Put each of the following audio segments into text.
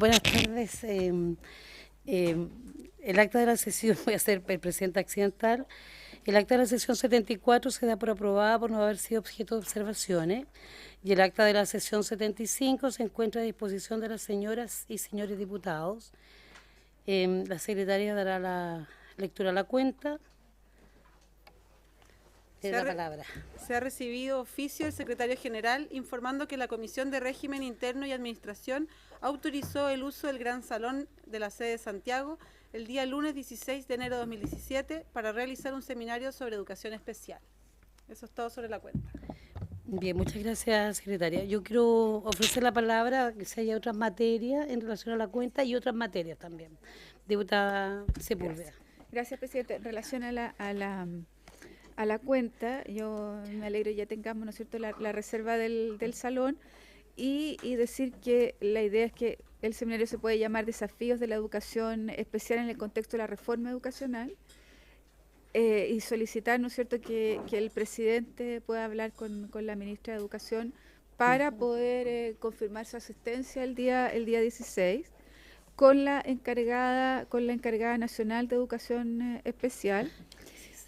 Buenas tardes. El acta de la sesión, voy a ser presidenta accidental. El acta de la sesión 74 se da por aprobada por no haber sido objeto de observaciones y el acta de la sesión 75 se encuentra a disposición de las señoras y señores diputados. La secretaria dará la lectura a la cuenta. Tiene la palabra. Se ha recibido oficio del secretario general informando que la Comisión de Régimen Interno y Administración autorizó el uso del Gran Salón de la sede de Santiago el día lunes 16 de enero de 2017 para realizar un seminario sobre educación especial. Eso es todo sobre la cuenta. Bien, muchas gracias, secretaria. Yo quiero ofrecer la palabra que si haya otras materias en relación a la cuenta y otras materias también. Diputada Sepúlveda. Gracias, presidente. En relación a la cuenta, yo me alegro ya tengamos, ¿no es cierto?, la reserva del salón y decir que la idea es que el seminario se puede llamar Desafíos de la Educación Especial en el contexto de la reforma educacional y solicitar, ¿no es cierto?, que el presidente pueda hablar con la ministra de Educación para poder confirmar su asistencia el día 16 con la encargada nacional de educación especial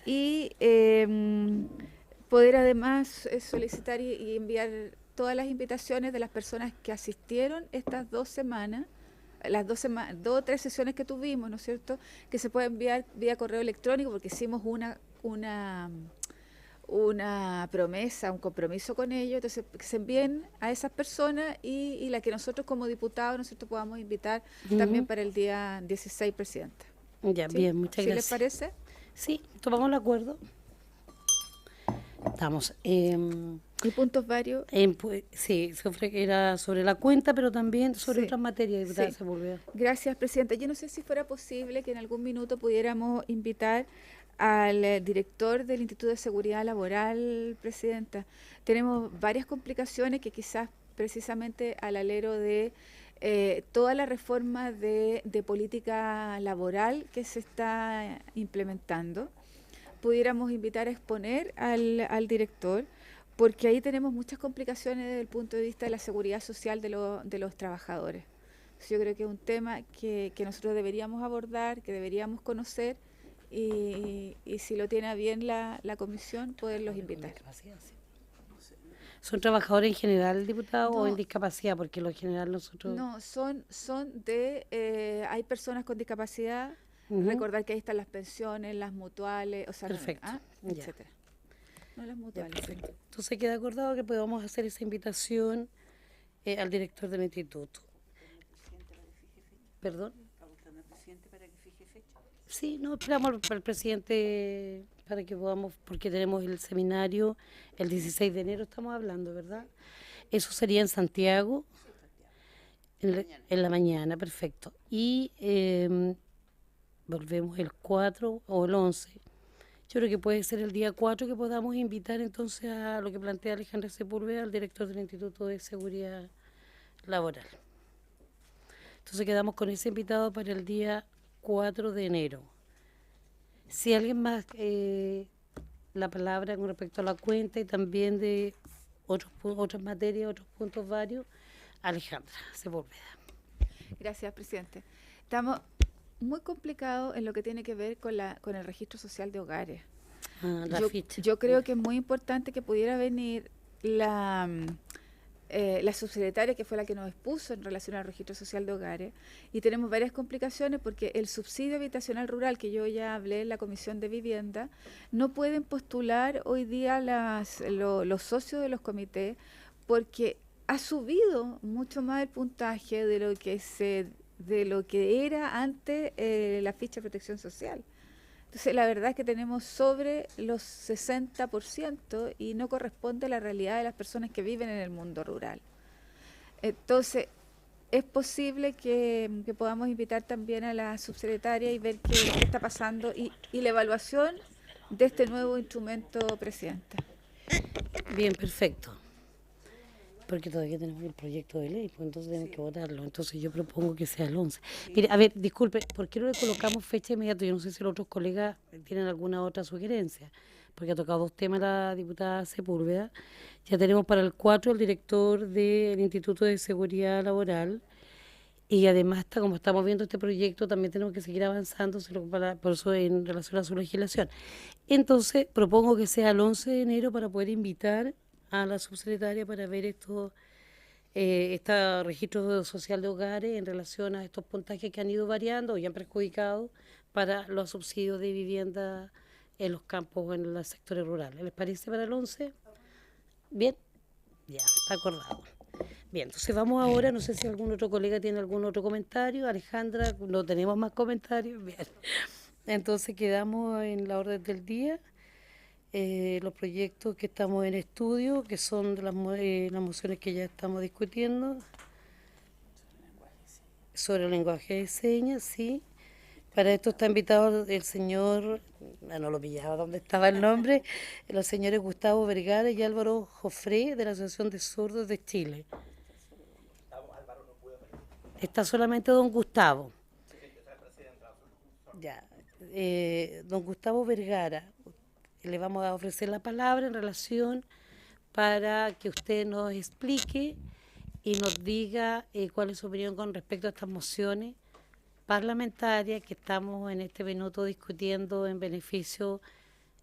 y poder además solicitar y enviar todas las invitaciones de las personas que asistieron estas 2 semanas, las 2 o 3 sesiones que tuvimos, ¿no es cierto?, que se puede enviar vía correo electrónico porque hicimos una promesa, un compromiso con ellos, entonces que se envíen a esas personas y la que nosotros como diputados, ¿no es cierto?, podamos invitar también para el día 16, presidenta. Ya, ¿Sí? bien, muchas ¿Sí gracias. les parece? Sí, tomamos el acuerdo. Estamos. ¿Y puntos varios? Sí, era sobre la cuenta, pero también sobre Sí, otras materias, diputada sí. Sepúlveda. Gracias, presidenta. Yo no sé si fuera posible que en algún minuto pudiéramos invitar al director del Instituto de Seguridad Laboral, presidenta. Tenemos varias complicaciones que quizás precisamente al alero de toda la reforma de política laboral que se está implementando, pudiéramos invitar a exponer al director, porque ahí tenemos muchas complicaciones desde el punto de vista de la seguridad social de los trabajadores. Yo creo que es un tema que nosotros deberíamos abordar, que deberíamos conocer y si lo tiene a bien la comisión, poderlos invitar. ¿Son trabajadores en general, diputado, o en No, discapacidad? Porque lo general nosotros... no, son de, hay personas con discapacidad, Ujú. recordar que ahí están las pensiones, las mutuales, o sea, Perfecto, ya. etcétera. No las Ya, mutuales. perfecto. Entonces queda acordado que podamos hacer esa invitación al director del instituto. ¿Perdón? Sí, no, esperamos al presidente para que podamos, porque tenemos el seminario el 16 de enero, estamos hablando, ¿verdad? Eso sería en Santiago, en la mañana, perfecto. Y volvemos el 4 o el 11. Yo creo que puede ser el día 4 que podamos invitar entonces a lo que plantea Alejandra Sepúlveda, al director del Instituto de Seguridad Laboral. Entonces quedamos con ese invitado para el día 4 de enero. Si alguien más la palabra con respecto a la cuenta y también de otras materias, otros puntos varios, Alejandra Sepúlveda. Gracias, presidente. Estamos muy complicados en lo que tiene que ver con el registro social de hogares. La ficha. Yo creo que es muy importante que pudiera venir la subsecretaria, que fue la que nos expuso en relación al registro social de hogares, y tenemos varias complicaciones porque el subsidio habitacional rural, que yo ya hablé en la Comisión de Vivienda, no pueden postular hoy día los socios de los comités porque ha subido mucho más el puntaje de lo que era antes la ficha de protección social. Entonces, la verdad es que tenemos sobre los 60% y no corresponde a la realidad de las personas que viven en el mundo rural. Entonces, es posible que podamos invitar también a la subsecretaria y ver qué está pasando y la evaluación de este nuevo instrumento, presidenta. Bien, perfecto. Porque todavía tenemos el proyecto de ley, pues entonces tenemos que votarlo. Entonces yo propongo que sea el 11. Mire, a ver, disculpe, ¿por qué no le colocamos fecha inmediata? Yo no sé si los otros colegas tienen alguna otra sugerencia, porque ha tocado 2 temas la diputada Sepúlveda. Ya tenemos para el 4 el director del Instituto de Seguridad Laboral Y además, como estamos viendo este proyecto, también tenemos que seguir avanzando, por eso en relación a su legislación. Entonces, propongo que sea el 11 de enero para poder invitar a la subsecretaria para ver este registro social de hogares en relación a estos puntajes que han ido variando y han perjudicado para los subsidios de vivienda en los campos o en los sectores rurales. ¿Les parece para el 11? Bien, ya, está acordado. Bien, entonces vamos ahora, no sé si algún otro colega tiene algún otro comentario. Alejandra, no tenemos más comentarios. Bien, entonces quedamos en la orden del día. Los proyectos que estamos en estudio, que son de las mociones que ya estamos discutiendo. Sobre el lenguaje de señas, sí. Para esto está invitado el señor, no lo pillaba, ¿dónde estaba el nombre? Los señores Gustavo Vergara y Álvaro Jofré de la Asociación de Sordos de Chile. Está solamente don Gustavo. Ya. Don Gustavo Vergara, le vamos a ofrecer la palabra en relación para que usted nos explique y nos diga cuál es su opinión con respecto a estas mociones parlamentarias que estamos en este minuto discutiendo en beneficio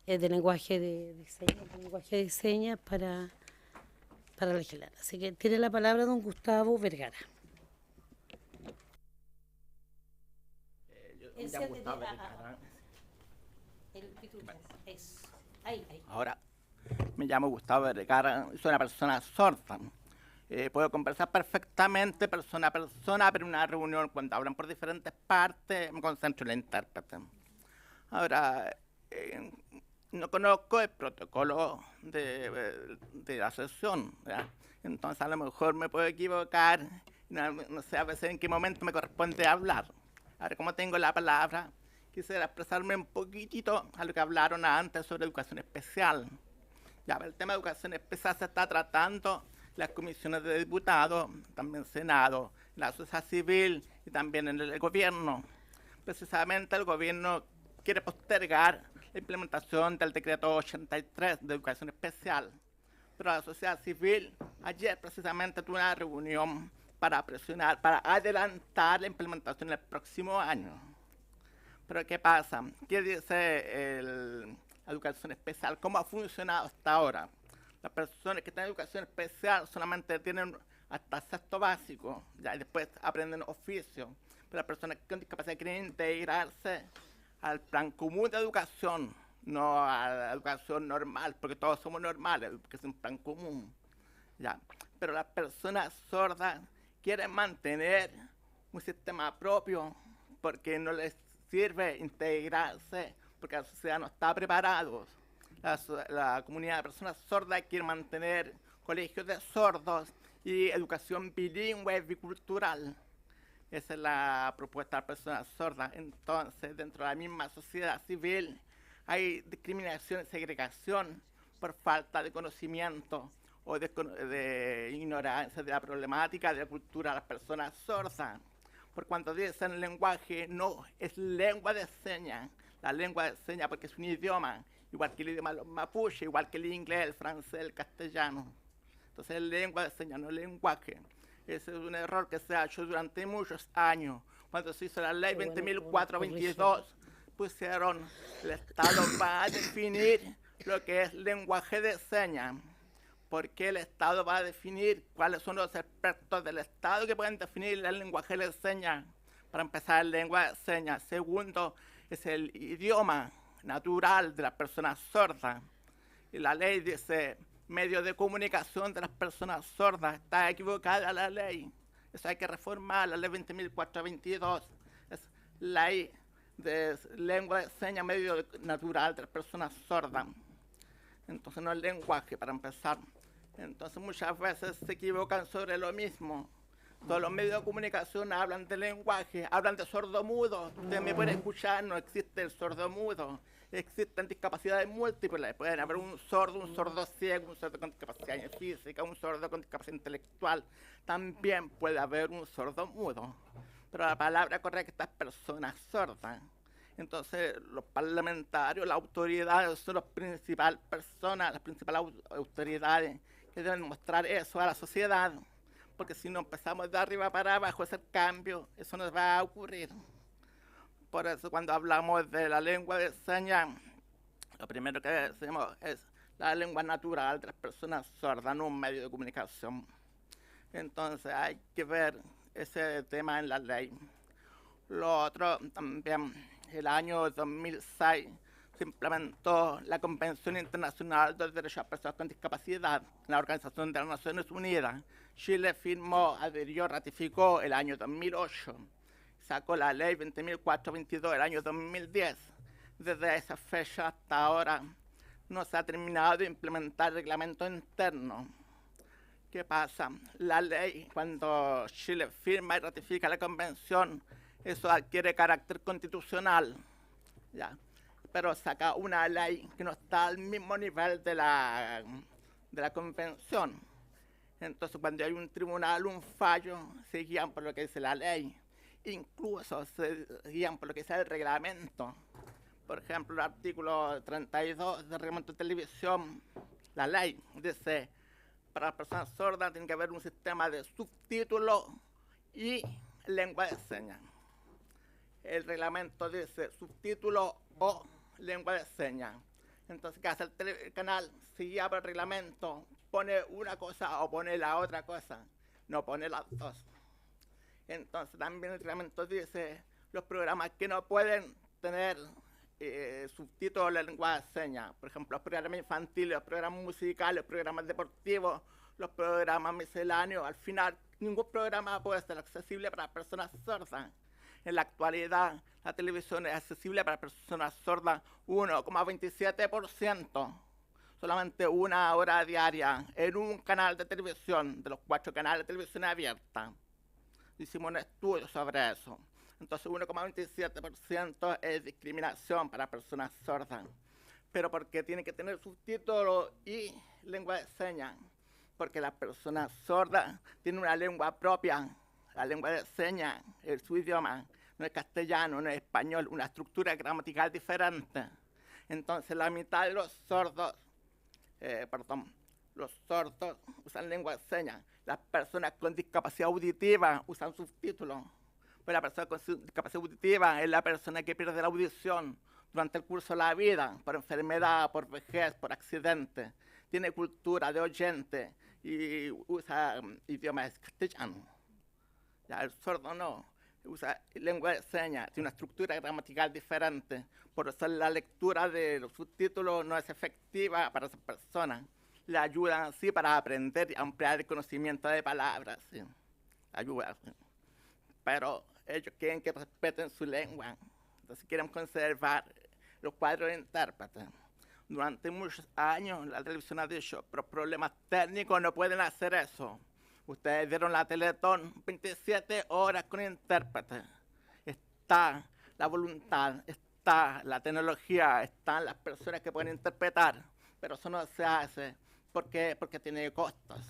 del lenguaje de señas para legislar. Así que tiene la palabra don Gustavo Vergara. Ahora, me llamo Gustavo Vergara, soy una persona sorda. Puedo conversar perfectamente persona a persona, pero en una reunión cuando hablan por diferentes partes me concentro en la intérprete. Ahora, no conozco el protocolo de la sesión, ¿verdad? Entonces a lo mejor me puedo equivocar, no sé a veces en qué momento me corresponde hablar. Ahora, como tengo la palabra, quisiera expresarme un poquitito a lo que hablaron antes sobre educación especial. Ya, el tema de educación especial se está tratando las comisiones de diputados, también Senado, la sociedad civil y también en el gobierno. Precisamente el gobierno quiere postergar la implementación del decreto 83 de educación especial. Pero la sociedad civil ayer precisamente tuvo una reunión para presionar, para adelantar la implementación el próximo año. Pero ¿qué pasa? ¿Qué dice la educación especial? ¿Cómo ha funcionado hasta ahora? Las personas que están en educación especial solamente tienen hasta sexto básico, ya, y después aprenden oficio. Pero las personas con discapacidad quieren integrarse al plan común de educación, no a la educación normal, porque todos somos normales, porque es un plan común. Ya. Pero las personas sordas quieren mantener un sistema propio porque no les sirve integrarse, porque la sociedad no está preparada. La comunidad de personas sordas quiere mantener colegios de sordos y educación bilingüe bicultural. Esa es la propuesta de las personas sordas. Entonces, dentro de la misma sociedad civil hay discriminación y segregación por falta de conocimiento o de ignorancia de la problemática de la cultura de las personas sordas. Por cuanto dicen el lenguaje, no es lengua de señas. La lengua de señas porque es un idioma, igual que el idioma de los mapuches, igual que el inglés, el francés, el castellano. Entonces es lengua de señas, no lenguaje. Ese es un error que se ha hecho durante muchos años. Cuando se hizo la ley 20.422, pusieron, el Estado va a definir lo que es lenguaje de señas. Porque el Estado va a definir cuáles son los expertos del Estado que pueden definir el lenguaje de señas. Para empezar, el lenguaje de señas. Segundo, es el idioma natural de las personas sordas. Y la ley dice medio de comunicación de las personas sordas. Está equivocada la ley. Eso hay que reformar, la ley 20.422. Es ley de lengua de señas, medio natural de las personas sordas. Entonces no es lenguaje, para empezar. Entonces muchas veces se equivocan sobre lo mismo. Todos los medios de comunicación hablan de lenguaje, hablan de sordomudo. Ustedes me pueden escuchar, no existe el sordomudo. Existen discapacidades múltiples. Pueden haber un sordo ciego, un sordo con discapacidad física, un sordo con discapacidad intelectual. También puede haber un sordomudo. Pero la palabra correcta es personas sordas. Entonces, los parlamentarios, las autoridades son las principales personas, las principales autoridades que deben mostrar eso a la sociedad porque si no empezamos de arriba para abajo, ese cambio, eso nos va a ocurrir. Por eso cuando hablamos de la lengua de señas, lo primero que decimos es la lengua natural de las personas sordas, no un medio de comunicación. Entonces hay que ver ese tema en la ley. Lo otro también, el año 2006 se implementó la Convención Internacional de los Derechos de las Personas con Discapacidad en la Organización de las Naciones Unidas. Chile firmó, adhirió, ratificó el año 2008. Sacó la ley 20.422 el año 2010. Desde esa fecha hasta ahora no se ha terminado de implementar el reglamento interno. ¿Qué pasa? La ley, cuando Chile firma y ratifica la convención, eso adquiere carácter constitucional, ¿ya? Pero saca una ley que no está al mismo nivel de la convención. Entonces, cuando hay un tribunal, un fallo, se guían por lo que dice la ley. Incluso se guían por lo que dice el reglamento. Por ejemplo, el artículo 32 del reglamento de televisión, la ley dice, para las personas sordas tiene que haber un sistema de subtítulos y lengua de señas. El reglamento dice subtítulo o lengua de señas. Entonces, ¿qué hace el canal? Si guía por el reglamento, pone una cosa o pone la otra cosa, no pone las dos. Entonces, también el reglamento dice los programas que no pueden tener subtítulos en lengua de señas. Por ejemplo, los programas infantiles, los programas musicales, los programas deportivos, los programas misceláneos. Al final, ningún programa puede ser accesible para personas sordas. En la actualidad, la televisión es accesible para personas sordas 1,27%. Solamente 1 hora diaria en un canal de televisión, de los 4 canales de televisión abierta. Hicimos un estudio sobre eso. Entonces 1,27% es discriminación para personas sordas. Pero porque tiene que tener subtítulos y lengua de señas. Porque las personas sordas tienen una lengua propia. La lengua de señas es su idioma. No es castellano, no es español. Una estructura gramatical diferente. Entonces la mitad de los sordos, los sordos usan lengua de señas. Las personas con discapacidad auditiva usan subtítulos. Pues la persona con discapacidad auditiva es la persona que pierde la audición durante el curso de la vida, por enfermedad, por vejez, por accidente. Tiene cultura de oyente y usa idiomas castellanos. Ya el sordo no, usa lengua de señas, tiene una estructura gramatical diferente. Por eso la lectura de los subtítulos no es efectiva para esas personas. Le ayudan así para aprender y ampliar el conocimiento de palabras. ¿Sí? Ayuda. ¿Sí? Pero ellos quieren que respeten su lengua. Entonces quieren conservar los cuadros de intérpretes. Durante muchos años la televisión ha dicho, pero problemas técnicos no pueden hacer eso. Ustedes vieron la Teletón, 27 horas con intérpretes. Está la voluntad, está la tecnología, están las personas que pueden interpretar, pero eso no se hace porque tiene costos.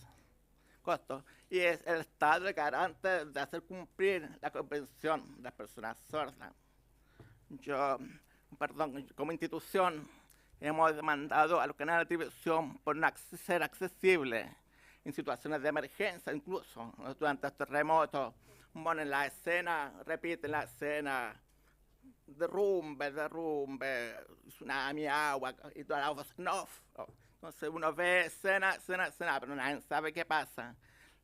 Y es el Estado el garante de hacer cumplir la Convención de las Personas Sordas. Como institución, hemos demandado a los canales de televisión por no ser accesibles en situaciones de emergencia, incluso durante estos terremotos. Ponen la escena, repiten la escena, derrumbe, tsunami, agua, y toda la voz, no. Entonces uno ve escena, pero nadie sabe qué pasa.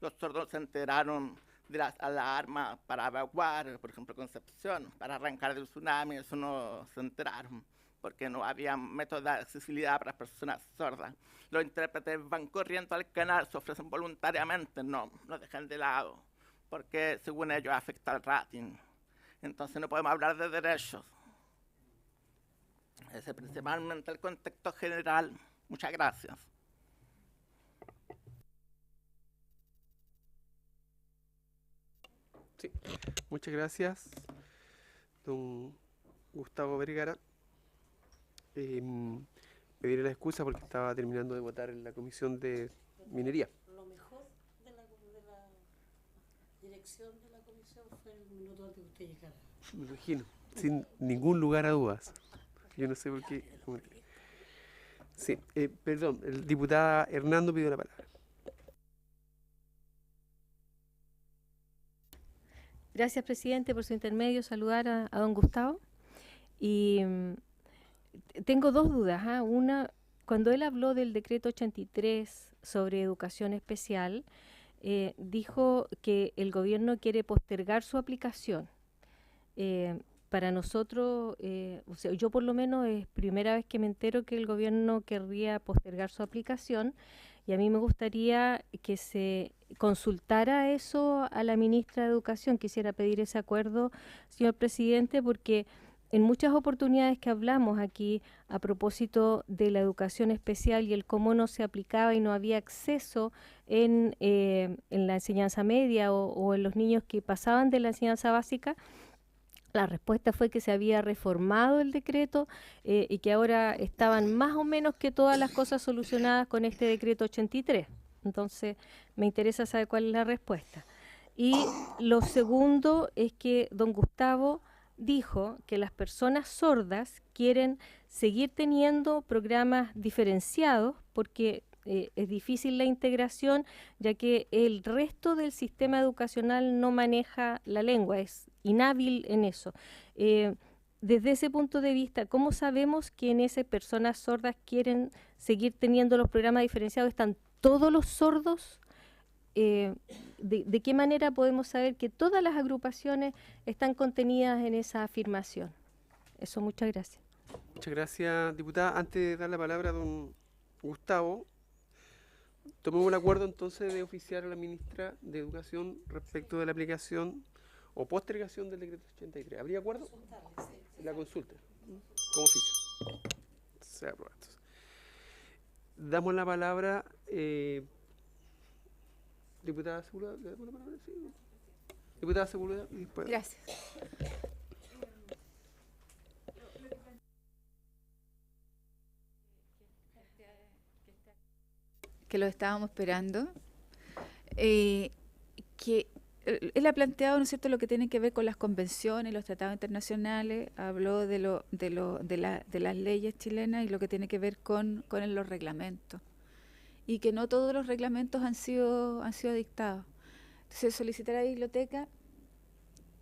Los sordos se enteraron de las alarmas para evacuar, por ejemplo, Concepción, para arrancar del tsunami, eso no se enteraron, porque no había métodos de accesibilidad para las personas sordas. Los intérpretes van corriendo al canal, se ofrecen voluntariamente, no dejan de lado, porque según ellos afecta al rating. Entonces no podemos hablar de derechos. Ese es principalmente el contexto general. Muchas gracias. Sí, muchas gracias, don Gustavo Vergara. Pediré la excusa porque estaba terminando de votar en la Comisión de Minería. Lo mejor de la dirección de la comisión fue el minuto antes que usted llegara. Me imagino, sin ningún lugar a dudas. Yo no sé por qué. Sí, perdón, el diputada Hernando pidió la palabra. Gracias, presidente, por su intermedio. Saludar a don Gustavo. Y tengo dos dudas. Una, cuando él habló del decreto 83 sobre educación especial, dijo que el gobierno quiere postergar su aplicación. Para nosotros, o sea, yo por lo menos es primera vez que me entero que el gobierno querría postergar su aplicación, y a mí me gustaría que se consultara eso a la ministra de Educación. Quisiera pedir ese acuerdo, señor presidente, porque en muchas oportunidades que hablamos aquí a propósito de la educación especial y el cómo no se aplicaba y no había acceso en la enseñanza media o en los niños que pasaban de la enseñanza básica, la respuesta fue que se había reformado el decreto y que ahora estaban más o menos que todas las cosas solucionadas con este decreto 83. Entonces, me interesa saber cuál es la respuesta. Y lo segundo es que don Gustavo dijo que las personas sordas quieren seguir teniendo programas diferenciados porque es difícil la integración, ya que el resto del sistema educacional no maneja la lengua, es inhábil en eso. Desde ese punto de vista, ¿cómo sabemos que en esas personas sordas quieren seguir teniendo los programas diferenciados? ¿Están todos los sordos? ¿De qué manera podemos saber que todas las agrupaciones están contenidas en esa afirmación? Eso, muchas gracias. Muchas gracias, diputada. Antes de dar la palabra a don Gustavo, tomemos un acuerdo entonces de oficiar a la ministra de Educación respecto de la aplicación o postergación del decreto 83. ¿Habría acuerdo? La consulta, como oficio. Se aprueba. Damos la palabra, diputada Sepúlveda, ¿le damos la palabra? Sí. Diputada Sepúlveda, y después. Gracias. Que lo estábamos esperando, que él ha planteado, ¿no es cierto?, lo que tiene que ver con las convenciones, los tratados internacionales, habló de las leyes chilenas y lo que tiene que ver con los reglamentos, y que no todos los reglamentos han sido dictados. Entonces, solicitar a la biblioteca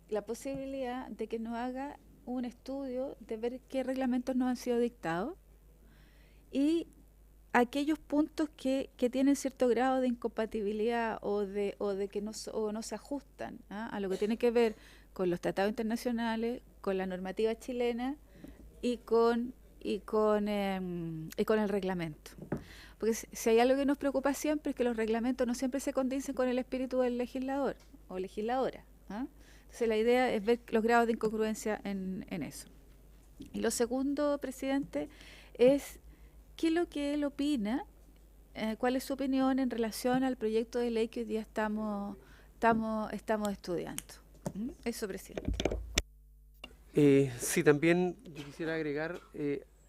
la posibilidad de que nos haga un estudio de ver qué reglamentos no han sido dictados y aquellos puntos que tienen cierto grado de incompatibilidad o de que no se ajustan a lo que tiene que ver con los tratados internacionales, con la normativa chilena y con el reglamento. Porque si hay algo que nos preocupa siempre es que los reglamentos no siempre se condicen con el espíritu del legislador o legisladora. Entonces la idea es ver los grados de incongruencia en eso. Y lo segundo, presidente, es ¿qué es lo que él opina? ¿Cuál es su opinión en relación al proyecto de ley que hoy día estamos estudiando? Eso, presidente. Sí, también yo quisiera agregar,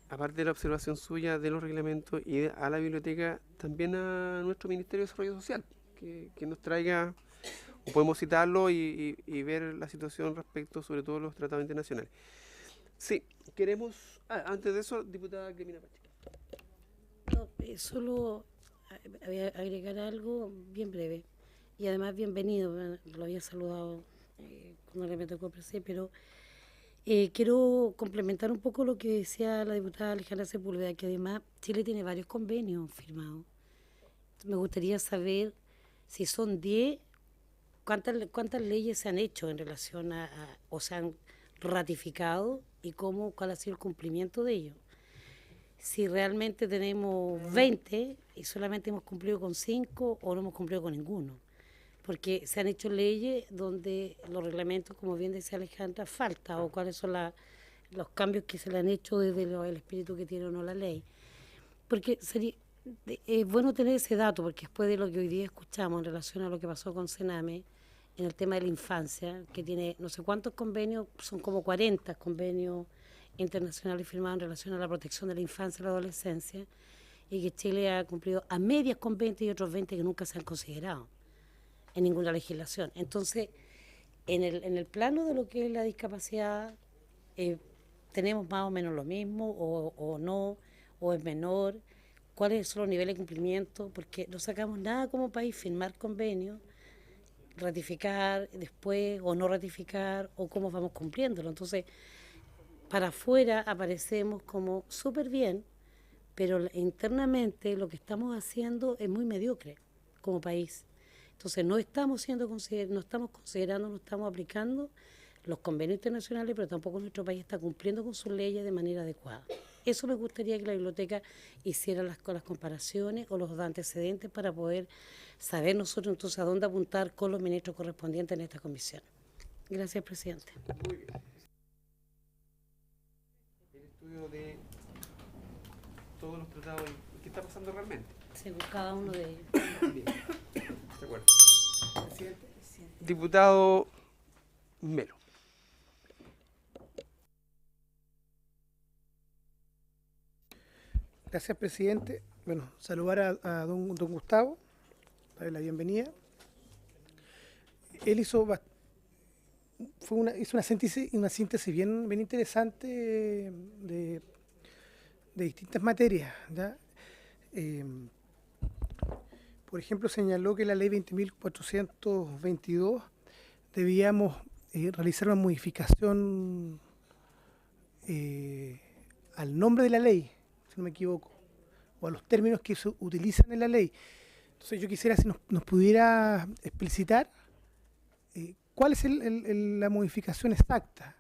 aparte de la observación suya de los reglamentos y a la biblioteca, también a nuestro Ministerio de Desarrollo Social, que nos traiga, o podemos citarlo y ver la situación respecto sobre todo los tratados internacionales. Sí, queremos... antes de eso, diputada Clemina Pacheco. No, solo agregar algo bien breve y además bienvenido, lo había saludado cuando me tocó presidir, pero quiero complementar un poco lo que decía la diputada Alejandra Sepúlveda, que además Chile tiene varios convenios firmados. Me gustaría saber si son 10, cuántas leyes se han hecho en relación o se han ratificado y cuál ha sido el cumplimiento de ellos. Si realmente tenemos 20 y solamente hemos cumplido con 5 o no hemos cumplido con ninguno. Porque se han hecho leyes donde los reglamentos, como bien decía Alejandra, falta o cuáles son los cambios que se le han hecho desde el espíritu que tiene o no la ley. Porque es bueno tener ese dato, porque después de lo que hoy día escuchamos en relación a lo que pasó con Sename, en el tema de la infancia, que tiene no sé cuántos convenios, son como 40 convenios internacionales firmados en relación a la protección de la infancia y la adolescencia, y que Chile ha cumplido a medias con 20 y otros 20 que nunca se han considerado en ninguna legislación. Entonces, en el plano de lo que es la discapacidad, tenemos más o menos lo mismo, o no, o es menor, cuáles son los niveles de cumplimiento, porque no sacamos nada como país firmar convenios ratificar después o no ratificar o cómo vamos cumpliéndolo. Entonces, para afuera aparecemos como súper bien, pero internamente lo que estamos haciendo es muy mediocre como país. Entonces no estamos considerando, no estamos aplicando los convenios internacionales, pero tampoco nuestro país está cumpliendo con sus leyes de manera adecuada. Eso me gustaría que la biblioteca hiciera las comparaciones o los antecedentes para poder saber nosotros entonces a dónde apuntar con los ministros correspondientes en esta comisión. Gracias, presidente. Muy bien. El estudio de todos los tratados y qué está pasando realmente. Según cada uno de ellos. Bien. De acuerdo. Diputado Melo. Gracias, presidente. Bueno, saludar a don Gustavo, darle la bienvenida. Él hizo una síntesis bien interesante de distintas materias, ¿ya? Por ejemplo, señaló que la ley 20.422 debíamos realizar una modificación al nombre de la ley, si no me equivoco, o a los términos que se utilizan en la ley. Entonces yo quisiera si nos pudiera explicitar cuál es la modificación exacta,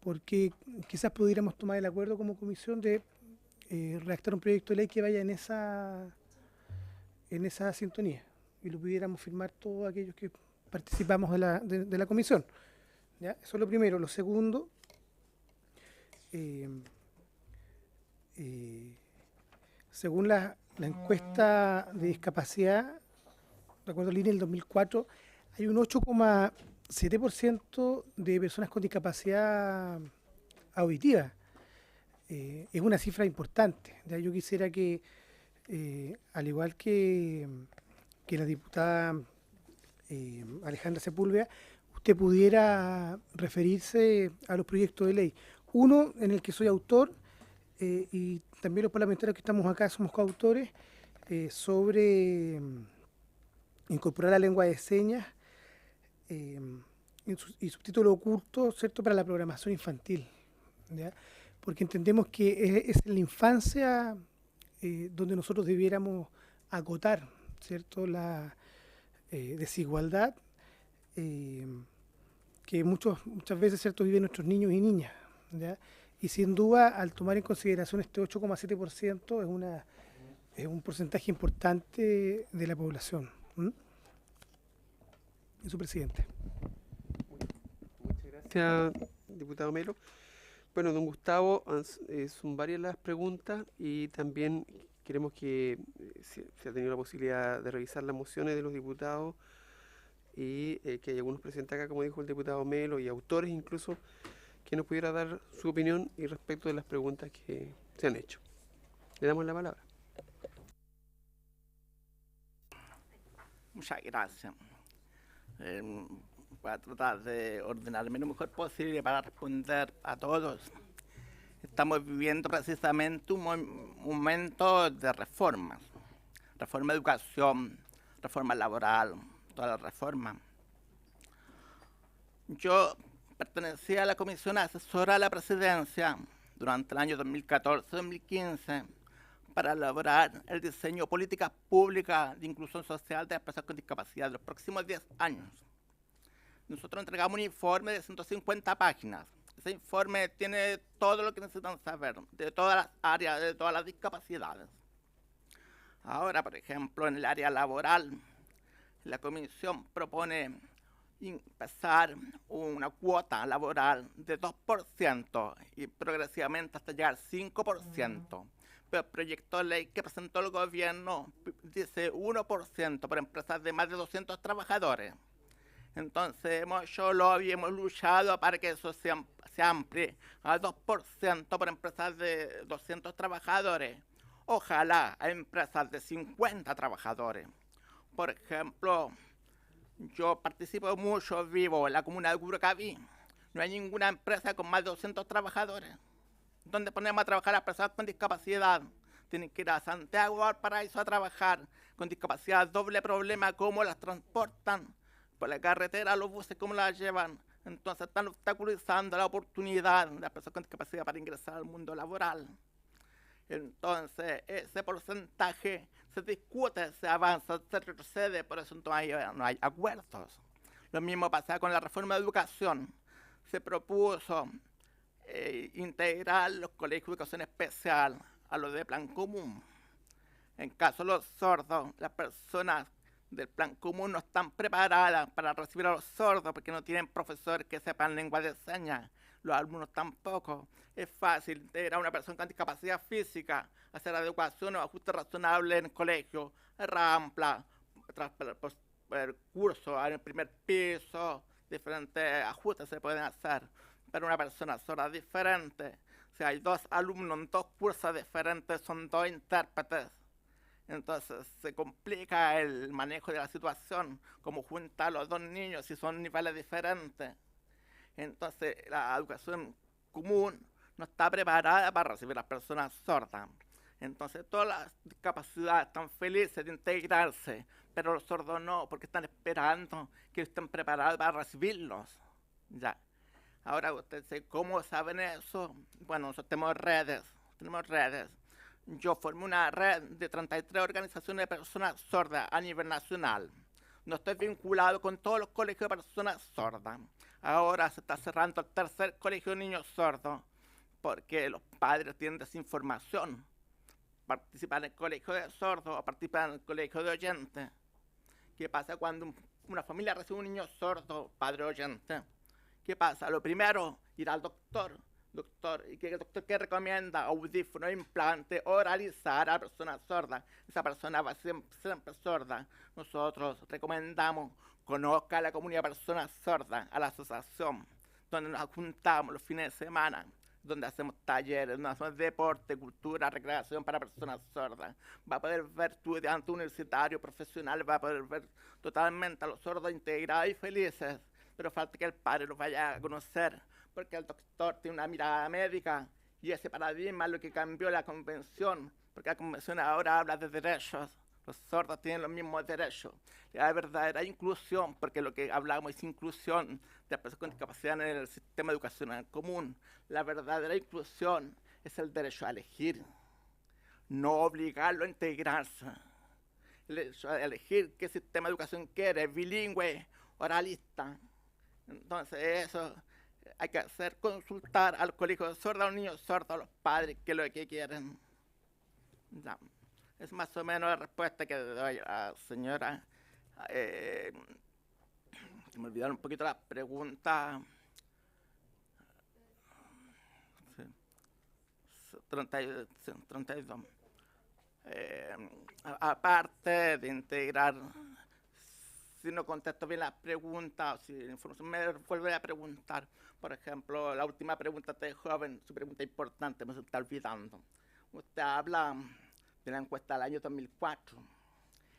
porque quizás pudiéramos tomar el acuerdo como comisión de redactar un proyecto de ley que vaya en esa sintonía y lo pudiéramos firmar todos aquellos que participamos de la comisión. ¿Ya? Eso es lo primero. Lo segundo, según la encuesta de discapacidad, de acuerdo al INE del 2004, hay un 8,7% de personas con discapacidad auditiva. Es una cifra importante. ¿Ya? Yo quisiera que, al igual que la diputada Alejandra Sepúlveda, usted pudiera referirse a los proyectos de ley. Uno en el que soy autor, y también los parlamentarios que estamos acá somos coautores, sobre incorporar la lengua de señas y subtítulo oculto, ¿cierto?, para la programación infantil, ¿ya? Porque entendemos que es en la infancia donde nosotros debiéramos acotar, ¿cierto?, la desigualdad que muchas veces, ¿cierto?, viven nuestros niños y niñas, ¿ya? Y sin duda, al tomar en consideración este 8,7%, es un porcentaje importante de la población. Y su presidente. Muchas gracias, diputado Melo. Bueno, don Gustavo, son varias las preguntas y también queremos que se ha tenido la posibilidad de revisar las mociones de los diputados y que hay algunos presentes acá, como dijo el diputado Melo, y autores incluso, que nos pudiera dar su opinión y respecto de las preguntas que se han hecho. Le damos la palabra. Muchas gracias. Voy a tratar de ordenarme lo mejor posible para responder a todos. Estamos viviendo precisamente un momento de reformas. Reforma de educación, reforma laboral, toda la reforma. Yo pertenecía a la Comisión Asesora de la Presidencia durante el año 2014-2015 para elaborar el diseño de políticas públicas de inclusión social de las personas con discapacidad de los próximos 10 años. Nosotros entregamos un informe de 150 páginas. Ese informe tiene todo lo que necesitan saber de todas las áreas, de todas las discapacidades. Ahora, por ejemplo, en el área laboral, la Comisión propone empezar una cuota laboral de 2% y progresivamente hasta llegar al 5%. Pero el proyecto de ley que presentó el gobierno dice 1% por empresas de más de 200 trabajadores. Entonces hemos hecho lobby, hemos luchado para que eso se amplíe a 2% por empresas de 200 trabajadores. Ojalá a empresas de 50 trabajadores. Por ejemplo, yo participo mucho, vivo en la comuna de Curacaví. No hay ninguna empresa con más de 200 trabajadores. ¿Dónde ponemos a trabajar a las personas con discapacidad? Tienen que ir a Santiago o al Paraíso a trabajar con discapacidad, doble problema, cómo las transportan. por la carretera, los buses, ¿cómo la llevan? Entonces están obstaculizando la oportunidad de las personas con discapacidad para ingresar al mundo laboral. Entonces, ese porcentaje se discute, se avanza, se retrocede, por eso no hay acuerdos. Lo mismo pasa con la reforma de educación. Se propuso integrar los colegios de educación especial a los de plan común. En caso de los sordos, las personas del plan común no están preparadas para recibir a los sordos porque no tienen profesores que sepan lengua de señas. Los alumnos tampoco. Es fácil integrar a una persona con discapacidad física, hacer adecuación o ajuste razonable en el colegio, rampla, cursos en el primer piso, diferentes ajustes se pueden hacer. Pero una persona sorda diferente, si hay 2 alumnos en 2 cursos diferentes, son 2 intérpretes. Entonces se complica el manejo de la situación, como juntar a los 2 niños si son niveles diferentes. Entonces la educación común no está preparada para recibir a las personas sordas. Entonces todas las discapacidades están felices de integrarse, pero los sordos no, porque están esperando que estén preparados para recibirlos. Ya. Ahora ustedes dicen, ¿cómo saben eso? Bueno, nosotros tenemos redes. Yo formé una red de 33 organizaciones de personas sordas a nivel nacional. No estoy vinculado con todos los colegios de personas sordas. Ahora se está cerrando el 3er colegio de niños sordos porque los padres tienen desinformación. Participan en el colegio de sordos o participan en el colegio de oyentes. ¿Qué pasa cuando una familia recibe un niño sordo, padre oyente? ¿Qué pasa? Lo primero, ir al doctor. ¿Y qué doctor que recomienda? Audífono, implante, oralizar a la persona sorda. Esa persona va siempre sorda. Nosotros recomendamos, conozca a la comunidad de personas sordas, a la asociación, donde nos juntamos los fines de semana, donde hacemos talleres, donde hacemos deporte, cultura, recreación para personas sordas. Va a poder ver estudiantes universitarios, profesionales, va a poder ver totalmente a los sordos integrados y felices. Pero falta que el padre los vaya a conocer, porque el doctor tiene una mirada médica y ese paradigma es lo que cambió la convención, porque la convención ahora habla de derechos, los sordos tienen los mismos derechos. La verdadera inclusión, porque lo que hablamos es inclusión de personas con discapacidad en el sistema educacional común. La verdadera inclusión es el derecho a elegir, no obligarlo a integrarse. El derecho a elegir qué sistema de educación quiere, bilingüe, oralista. Entonces eso hay que hacer, consultar al colegio de sordos, a los niños sordos, a los padres, qué es lo que quieren. Ya. Es más o menos la respuesta que doy a la señora. Se me olvidaron un poquito las preguntas. Sí. 32. Aparte de integrar, si no contesto bien las preguntas, si la información me vuelve a preguntar, por ejemplo, la última pregunta de joven, su pregunta importante, me se está olvidando. Usted habla de la encuesta del año 2004.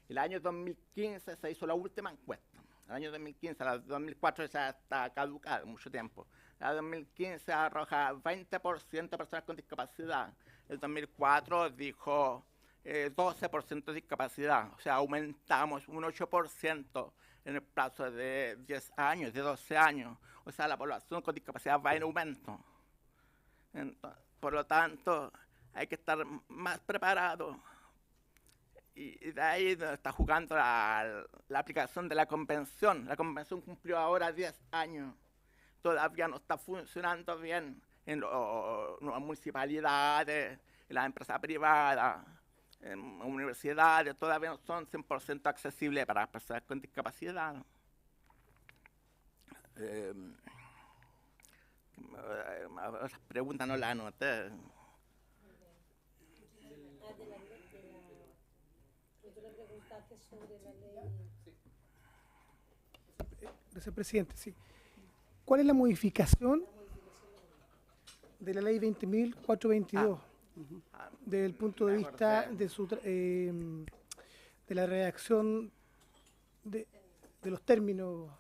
El año 2015 se hizo la última encuesta. El año 2015, la de 2004 ya está caducada mucho tiempo. La de 2015 arroja 20% de personas con discapacidad. El 2004 dijo 12% de discapacidad. O sea, aumentamos un 8% en el plazo de 10 años, de 12 años. O sea, la población con discapacidad va en aumento. Entonces, por lo tanto, hay que estar más preparado. Y de ahí está jugando la aplicación de la convención. La convención cumplió ahora 10 años. Todavía no está funcionando bien en las municipalidades, en las empresas privadas, en universidades. Todavía no son 100% accesibles para las personas con discapacidad. Las preguntas no las anoté. Gracias, presidente. Sí. ¿Cuál es la modificación de la ley 20.422 desde el punto de vista de la redacción de los términos?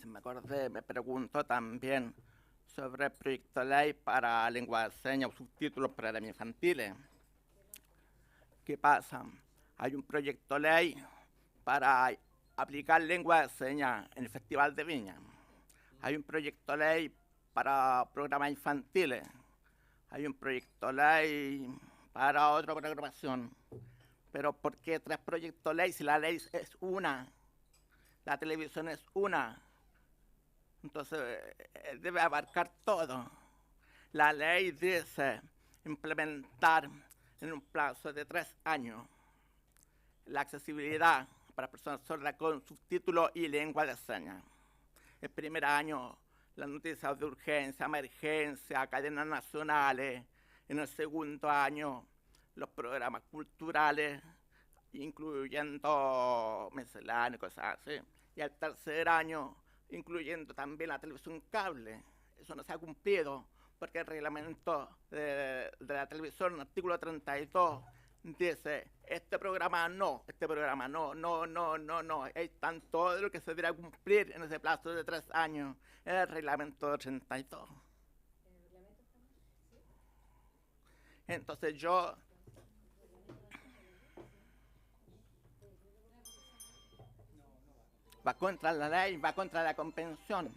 Si me acordé, me preguntó también sobre el proyecto de ley para lengua de señas o subtítulos para infantiles. ¿Qué pasa? Hay un proyecto de ley para aplicar lengua de señas en el Festival de Viña. Hay un proyecto de ley para programas infantiles. Hay un proyecto de ley para otra programación. Pero ¿por qué 3 proyectos de ley si la ley es una? La televisión es una. Entonces debe abarcar todo. La ley dice implementar en un plazo de 3 años la accesibilidad para personas sordas con subtítulos y lengua de señas. El primer año, las noticias de urgencia, emergencia, cadenas nacionales. En el segundo año, los programas culturales, incluyendo misceláneos, cosas así. Y el tercer año, incluyendo también la televisión cable. Eso no se ha cumplido, porque el reglamento de la televisión, el artículo 32, dice, este programa no. Ahí están todo lo que se deberá cumplir en ese plazo de 3 años, en el reglamento 32. Entonces yo... Va contra la ley, va contra la convención.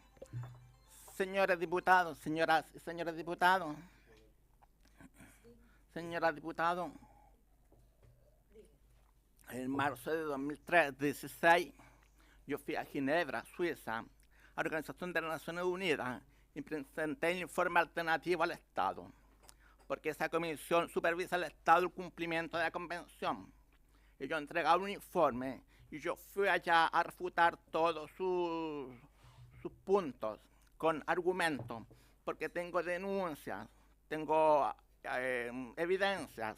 Señores diputados, señoras y señores diputados, en marzo de 2016, yo fui a Ginebra, Suiza, a la Organización de las Naciones Unidas, y presenté el informe alternativo al Estado, porque esa comisión supervisa el Estado el cumplimiento de la convención. Y yo entregaba un informe, y yo fui allá a refutar todos sus puntos, con argumentos, porque tengo denuncias, tengo evidencias.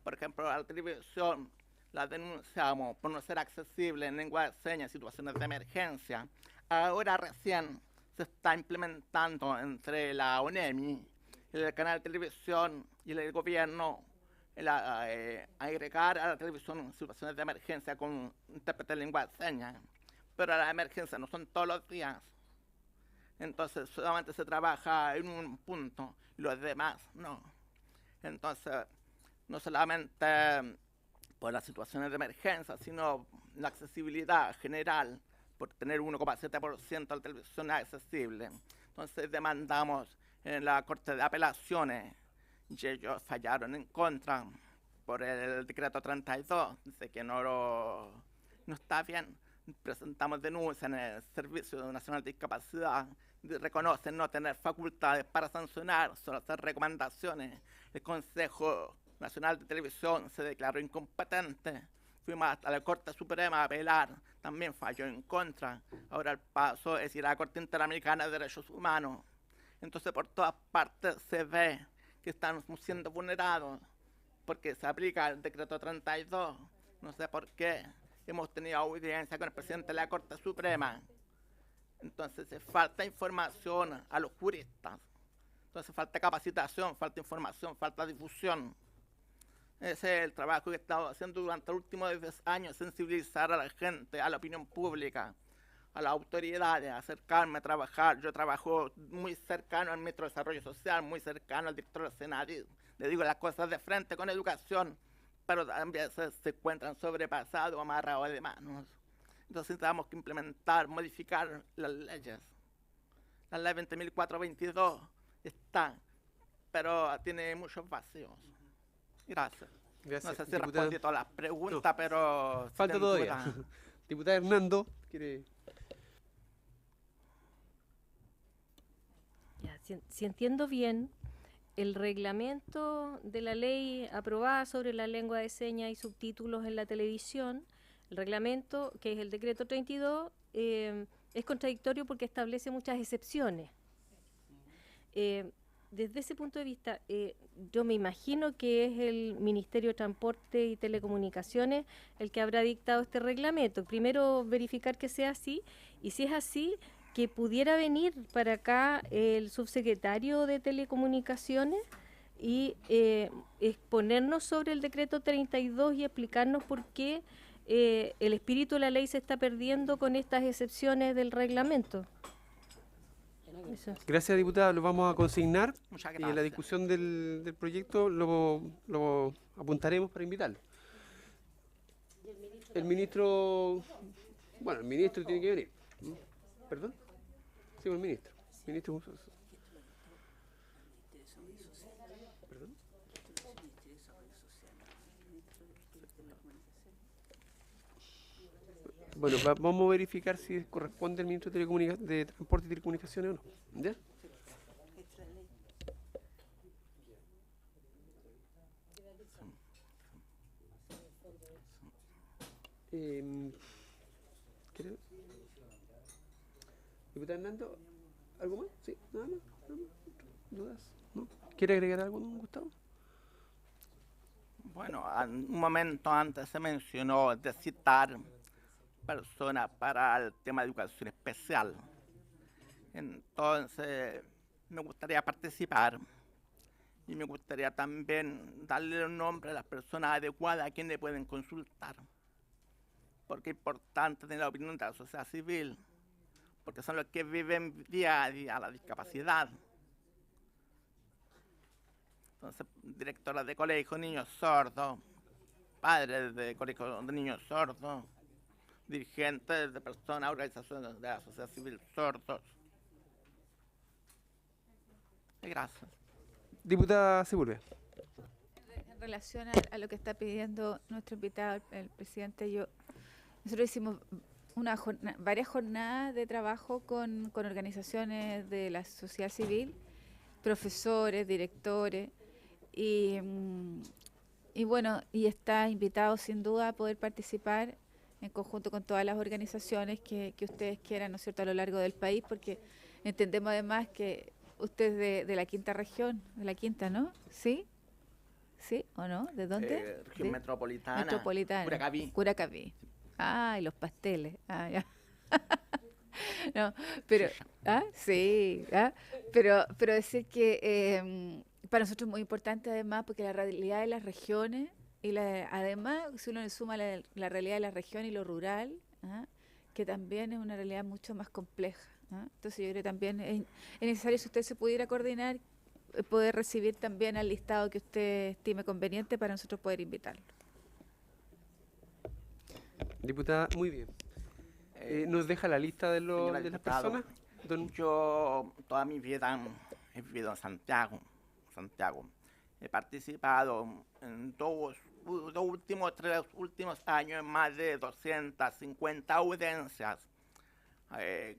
Por ejemplo, la televisión la denunciamos por no ser accesible en lengua de señas en situaciones de emergencia. Ahora recién se está implementando entre la ONEMI, el canal de televisión y el gobierno agregar a la televisión en situaciones de emergencia con intérprete de lengua de señas. Pero las emergencias no son todos los días. Entonces solamente se trabaja en un punto y los demás no. Entonces, no solamente por las situaciones de emergencia, sino la accesibilidad general, por tener 1,7% de la televisión accesible. Entonces demandamos en la Corte de Apelaciones y ellos fallaron en contra por el decreto 32, dice que no está bien. Presentamos denuncias en el Servicio Nacional de Discapacidad, reconocen no tener facultades para sancionar, solo hacer recomendaciones. El Consejo Nacional de Televisión se declaró incompetente. Fuimos hasta la Corte Suprema a apelar, también falló en contra. Ahora el paso es ir a la Corte Interamericana de Derechos Humanos. Entonces por todas partes se ve que están siendo vulnerados, porque se aplica el decreto 32, no sé por qué. Hemos tenido audiencia con el presidente de la Corte Suprema. Entonces falta información a los juristas. Entonces falta capacitación, falta información, falta difusión. Ese es el trabajo que he estado haciendo durante los últimos 10 años, sensibilizar a la gente, a la opinión pública, a las autoridades, acercarme a trabajar. Yo trabajo muy cercano al ministro de Desarrollo Social, muy cercano al director del Senado. Le digo las cosas de frente con educación, pero también se encuentran sobrepasados, amarrados de manos. Entonces tenemos que implementar, modificar las leyes. La ley 20.422 está, pero tiene muchos vacíos. Gracias. Gracias, No sé si diputada. respondí todas las preguntas, pero... Falta sin todavía. duda. Diputada Hernando, quiere... Ya, si entiendo bien, el reglamento de la ley aprobada sobre la lengua de señas y subtítulos en la televisión, el reglamento, que es el decreto 32, es contradictorio porque establece muchas excepciones. Desde ese punto de vista, yo me imagino que es el Ministerio de Transporte y Telecomunicaciones el que habrá dictado este reglamento. Primero verificar que sea así, y si es así, que pudiera venir para acá el subsecretario de Telecomunicaciones y exponernos sobre el decreto 32 y explicarnos por qué el espíritu de la ley se está perdiendo con estas excepciones del reglamento. Eso. Gracias, diputada. Lo vamos a consignar Muchas y en la gracias. discusión del proyecto lo apuntaremos para invitarlo. El ministro, bueno, el ministro tiene que venir. ¿Perdón? Sí, el ministro. Ministro. ¿Perdón? Bueno, vamos a verificar si corresponde al ministro de Transporte y Telecomunicaciones o no. ¿Ya? ¿Quiere? Diputado Hernando, ¿algo más? Sí, nada más. ¿Dudas? ¿No? ¿Quiere agregar algo, don Gustavo? Bueno, un momento antes se mencionó de citar personas para el tema de educación especial. Entonces, me gustaría participar y me gustaría también darle el nombre a las personas adecuadas a quienes le pueden consultar. Porque es importante tener la opinión de la sociedad civil, porque son los que viven día a día la discapacidad. Entonces, directoras de colegios, niños sordos, padres de colegios de niños sordos, dirigentes de personas, organizaciones de la sociedad civil sordos. Y gracias. Diputada Sepúlveda. En relación a lo que está pidiendo nuestro invitado, el presidente, nosotros hicimos varias jornadas de trabajo con organizaciones de la sociedad civil, profesores, directores, y bueno, y está invitado sin duda a poder participar en conjunto con todas las organizaciones que ustedes quieran, ¿no es cierto?, a lo largo del país, porque entendemos además que usted es de la quinta región, de la quinta, ¿no? ¿Sí? ¿Sí o no? ¿De dónde? Región metropolitana. Metropolitana. Curacaví. Curacaví. Ah, y los pasteles. Ah, ya. No, pero, sí, pero decir que para nosotros es muy importante además porque la realidad de las regiones y además si uno le suma la realidad de la región y lo rural, que también es una realidad mucho más compleja. Entonces yo creo que también es necesario, si usted se pudiera coordinar, poder recibir también al listado que usted estime conveniente para nosotros poder invitarlo. Diputada, muy bien. ¿Nos deja la lista de las personas? Yo toda mi vida he vivido en Santiago. He participado en tres últimos años en más de 250 audiencias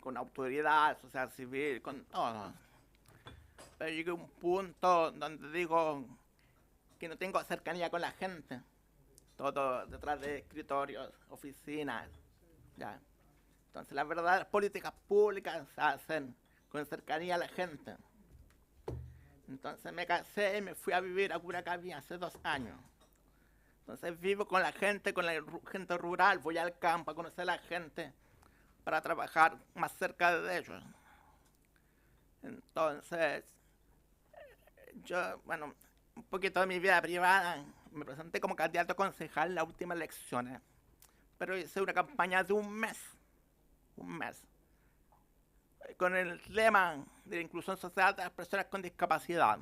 con autoridad, sociedad civil, con todo. Pero llegué a un punto donde digo que no tengo cercanía con la gente. Todo detrás de escritorios, oficinas, ya. Entonces, la verdad, las políticas públicas se hacen con cercanía a la gente. Entonces, me casé y me fui a vivir a Curacaví hace 2 años. Entonces, vivo con la gente gente rural, voy al campo a conocer a la gente para trabajar más cerca de ellos. Entonces, yo, bueno, un poquito de mi vida privada, me presenté como candidato a concejal en las últimas elecciones, pero hice una campaña de un mes, con el lema de la inclusión social de las personas con discapacidad.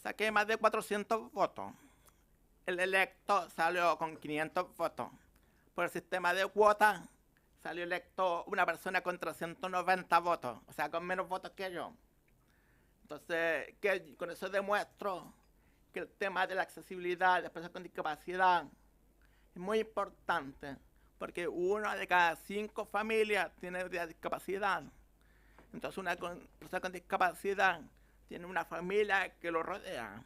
Saqué más de 400 votos. El electo salió con 500 votos. Por el sistema de cuotas salió electo una persona con 390 votos, o sea, con menos votos que yo. Entonces, con eso demuestro que el tema de la accesibilidad de las personas con discapacidad es muy importante, porque 1 de cada 5 familias tiene discapacidad. Entonces, una persona con discapacidad tiene una familia que lo rodea.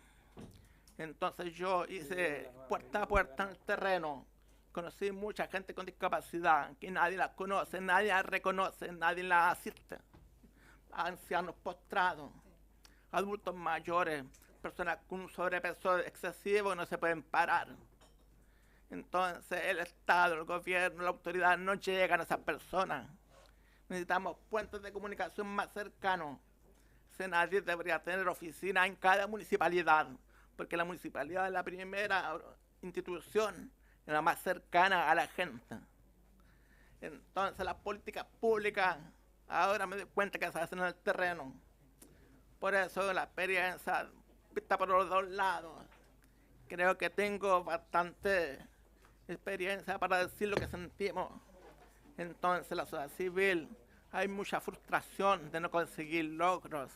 Entonces, yo hice puerta a puerta en el terreno. Conocí mucha gente con discapacidad que nadie la conoce, nadie la reconoce, nadie la asiste. Ancianos postrados, adultos mayores, personas con un sobrepeso excesivo que no se pueden parar. Entonces el Estado, el gobierno, la autoridad no llegan a esas personas. Necesitamos puentes de comunicación más cercanos. Nadie debería tener oficinas en cada municipalidad, porque la municipalidad es la primera institución, la más cercana a la gente. Entonces las políticas públicas ahora me doy cuenta que se hacen en el terreno. Por eso la experiencia vista por los 2 lados, creo que tengo bastante experiencia para decir lo que sentimos. Entonces, la sociedad civil, hay mucha frustración de no conseguir logros,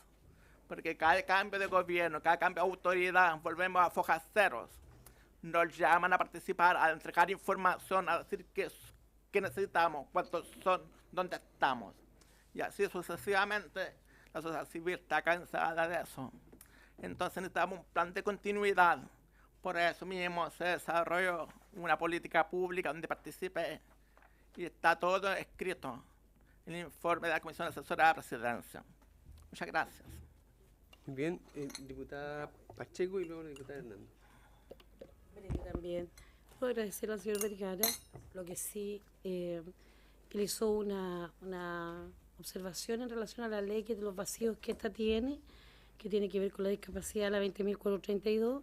porque cada cambio de gobierno, cada cambio de autoridad, volvemos a fojas ceros. Nos llaman a participar, a entregar información, a decir qué necesitamos, cuántos son, dónde estamos. Y así sucesivamente, la sociedad civil está cansada de eso. Entonces necesitamos un plan de continuidad. Por eso mismo se desarrolló una política pública donde participe y está todo escrito en el informe de la Comisión Asesora de la Presidencia. Muchas gracias. Muy bien, diputada Pacheco y luego la diputada Hernando. También puedo agradecerle al señor Vergara, lo que sí, él hizo una observación en relación a la ley, que de los vacíos que esta tiene, que tiene que ver con la discapacidad, la 20.432.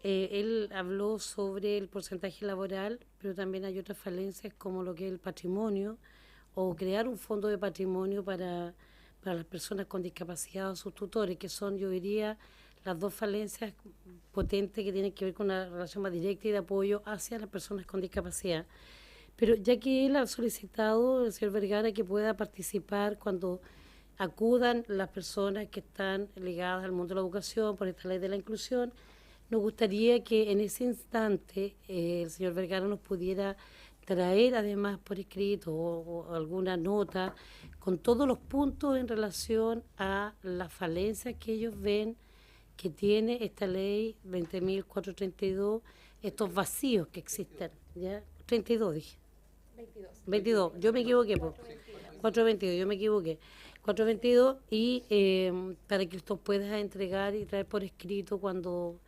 Él habló sobre el porcentaje laboral, pero también hay otras falencias como lo que es el patrimonio, o crear un fondo de patrimonio para las personas con discapacidad o sus tutores, que son, yo diría, las dos falencias potentes que tienen que ver con una relación más directa y de apoyo hacia las personas con discapacidad. Pero ya que él ha solicitado, el señor Vergara, que pueda participar cuando acudan las personas que están ligadas al mundo de la educación por esta ley de la inclusión, nos gustaría que en ese instante el señor Vergara nos pudiera traer además por escrito o alguna nota con todos los puntos en relación a las falencias que ellos ven que tiene esta ley 20.432, estos vacíos que existen, ¿ya? 32 dije. 22, yo me equivoqué, 422, yo me equivoqué. 422 y para que usted pueda entregar y traer por escrito cuando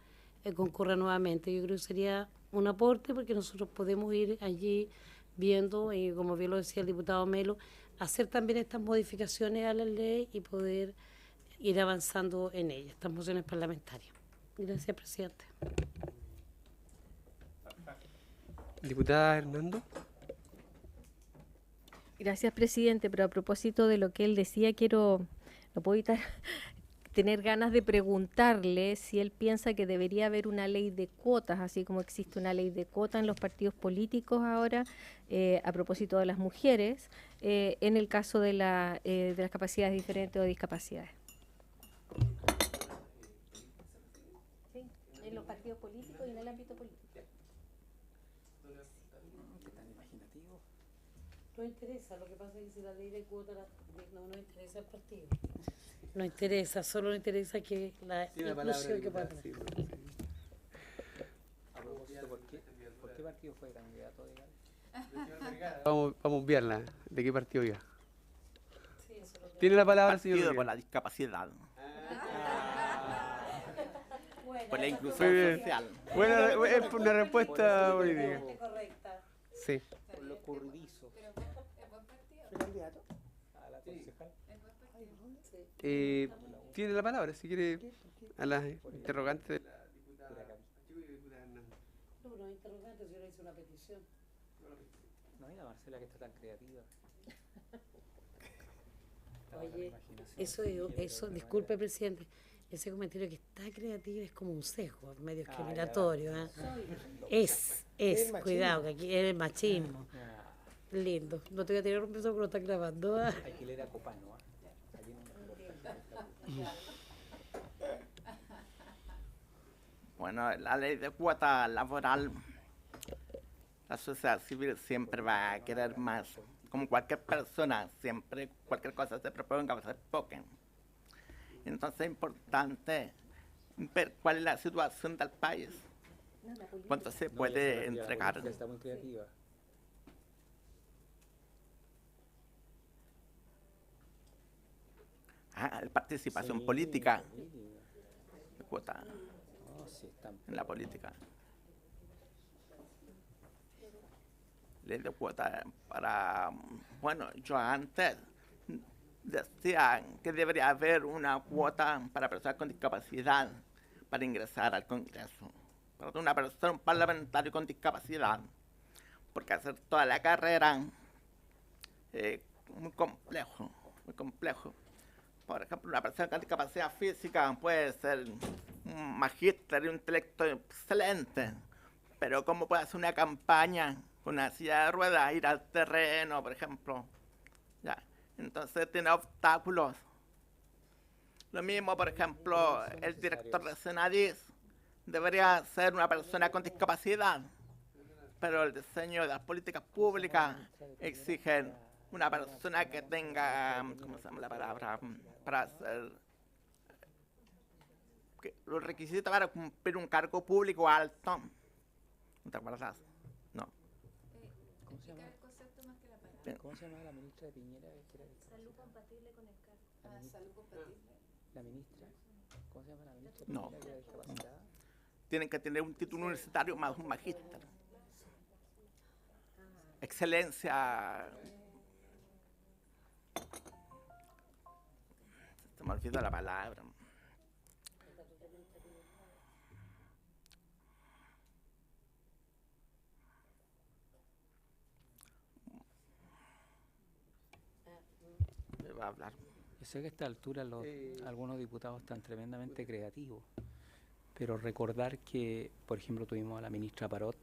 concurra nuevamente. Yo creo que sería un aporte porque nosotros podemos ir allí viendo, y como bien lo decía el diputado Melo, hacer también estas modificaciones a la ley y poder ir avanzando en ella, estas mociones parlamentarias. Gracias, presidente. Diputada Hernando. Gracias, presidente, pero a propósito de lo que él decía, no puedo evitar tener ganas de preguntarle si él piensa que debería haber una ley de cuotas, así como existe una ley de cuotas en los partidos políticos ahora, a propósito de las mujeres, en el caso de las capacidades diferentes o discapacidades. Sí, en los partidos políticos y en el ámbito político. No interesa, lo que pasa es que si la ley de cuotas no nos interesa el partido. No interesa, solo nos interesa que la inclusión que pueda tener. A propósito, ¿por qué partido fue candidato, digamos? Vamos a obviarla. ¿De qué partido iba? Sí, eso lo Tiene la palabra el Partido señor. por la discapacidad, bueno, por la Muy inclusión bien. social. Bueno, es una respuesta política. correcta. Sí. Por lo ocurridizo. A la concejal. Tiene la palabra, si quiere, a las interrogantes de la diputada Pacheco y la diputada Hernando. No, no, interrogante, yo le hice una petición. No, mira Marcela que está tan creativa. Oye, eso, disculpe, presidente, ese comentario que está creativo es como un sesgo medio discriminatorio. ¿Eh? Es, cuidado, que aquí es el machismo. Lindo. No te voy a tirar un beso porque lo están grabando. ¿Ah? Hay que leer a Copano. Bueno, la ley de cuota laboral, la sociedad civil siempre va a querer más. Como cualquier persona, siempre cualquier cosa se proponga va a ser poca. Entonces es importante ver cuál es la situación del país, cuánto se puede entregar. Está muy creativa. La participación política, cuota No, sí, están. en la política. Ley de cuota para... Bueno, yo antes decía que debería haber una cuota para personas con discapacidad para ingresar al Congreso. Para una persona, un parlamentario con discapacidad. Porque hacer toda la carrera muy complejo, muy complejo. Por ejemplo, una persona con discapacidad física puede ser un magíster y un intelecto excelente, pero ¿cómo puede hacer una campaña con una silla de ruedas, ir al terreno, por ejemplo? Ya. Entonces tiene obstáculos. Lo mismo, por ejemplo, el director de Senadis debería ser una persona con discapacidad, pero el diseño de las políticas públicas exigen una persona que tenga, ¿cómo se llama la palabra? Para hacer los requisitos para cumplir un cargo público alto. ¿No te acuerdas? No. ¿Cómo se llama? ¿Cómo se llama la ministra de Piñera? Salud compatible con el cargo. Salud compatible. La ministra. ¿Cómo se llama la ministra de No. Piñera que era discapacitada? Tienen que tener un título universitario más un magíster. Excelencia. Se me olvidó la palabra. Me va a hablar. Yo sé que a esta altura algunos diputados están tremendamente creativos, pero recordar que, por ejemplo, tuvimos a la ministra Parot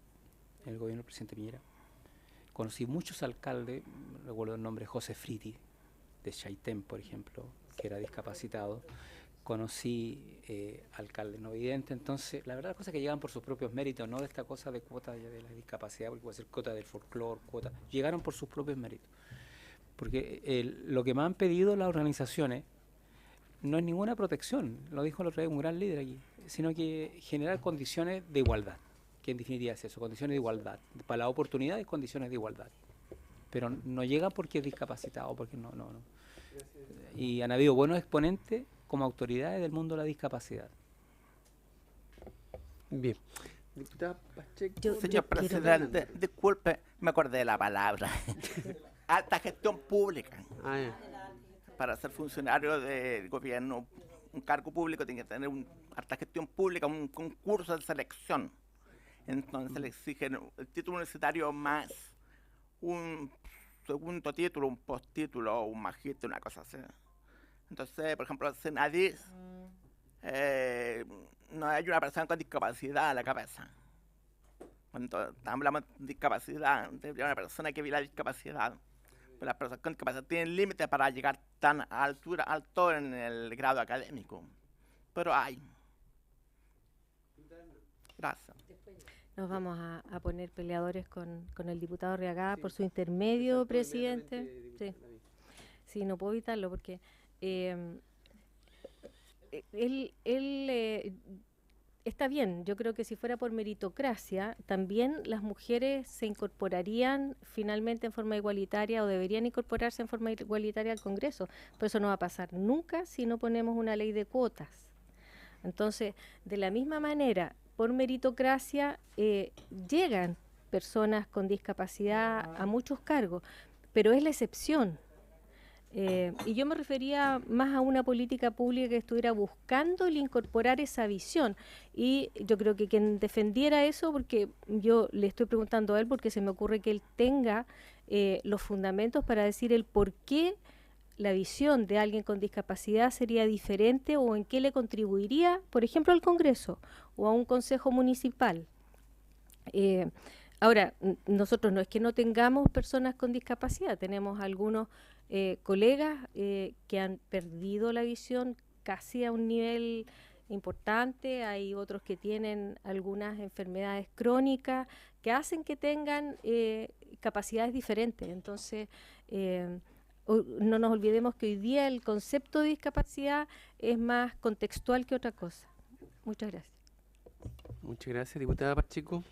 en el gobierno del presidente Piñera. Conocí muchos alcaldes, recuerdo el nombre José Friti, de Chaitén, por ejemplo, que era discapacitado. Conocí alcaldes no videntes, entonces, la verdad, las cosas que llegan por sus propios méritos, no de esta cosa de cuota de la discapacidad, porque puede ser cuota del folclore, cuota, llegaron por sus propios méritos. Porque lo que me han pedido las organizaciones no es ninguna protección, lo dijo el otro día un gran líder aquí, sino que generar condiciones de igualdad, que en definitiva es eso, condiciones de igualdad, para la oportunidad y condiciones de igualdad. Pero no llega porque es discapacitado, porque no. Y han habido buenos exponentes como autoridades del mundo de la discapacidad. Bien. Diputada Pacheco. Señor presidente, disculpe, me acordé de la palabra. Alta gestión pública. Ah, ya. Para ser funcionario del gobierno, un cargo público tiene que tener alta gestión pública, un concurso de selección. Entonces le exigen el título universitario más un segundo título, un posttítulo, un magíster, una cosa así. Entonces, por ejemplo, el Senadis no hay una persona con discapacidad a la cabeza. Cuando hablamos de discapacidad, debería haber una persona que vive la discapacidad. Pero las personas con discapacidad tienen límites para llegar tan a altura, alto en el grado académico. Pero hay. Gracias. Nos vamos a poner peleadores con el diputado Arriagada por su intermedio, presidente. Sí. Sí, no puedo evitarlo porque él está bien. Yo creo que si fuera por meritocracia, también las mujeres se incorporarían finalmente en forma igualitaria o deberían incorporarse en forma igualitaria al Congreso. Pero eso no va a pasar nunca si no ponemos una ley de cuotas. Entonces, de la misma manera, por meritocracia llegan personas con discapacidad a muchos cargos, pero es la excepción. Y yo me refería más a una política pública que estuviera buscando el incorporar esa visión. Y yo creo que quien defendiera eso, porque yo le estoy preguntando a él, porque se me ocurre que él tenga los fundamentos para decir el por qué la visión de alguien con discapacidad sería diferente o en qué le contribuiría, por ejemplo, al Congreso o a un consejo municipal. Ahora, nosotros no es que no tengamos personas con discapacidad, tenemos algunos colegas que han perdido la visión casi a un nivel importante, hay otros que tienen algunas enfermedades crónicas que hacen que tengan capacidades diferentes. Entonces, no nos olvidemos que hoy día el concepto de discapacidad es más contextual que otra cosa. Muchas gracias. Muchas gracias, diputada Pacheco,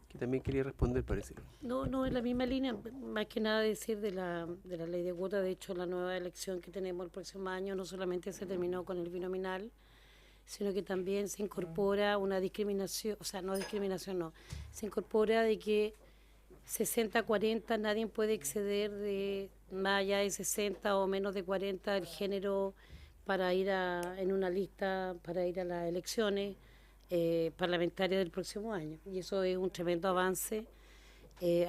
que también quería responder, parece. No, en la misma línea, más que nada decir de la ley de cuota. De hecho, la nueva elección que tenemos el próximo año no solamente se terminó con el binominal, sino que también se incorpora una discriminación, o sea, no discriminación, no, se incorpora de que 60-40 nadie puede exceder de más allá de 60 o menos de 40 el género para ir en una lista, para ir a las elecciones parlamentarias del próximo año. Y eso es un tremendo avance,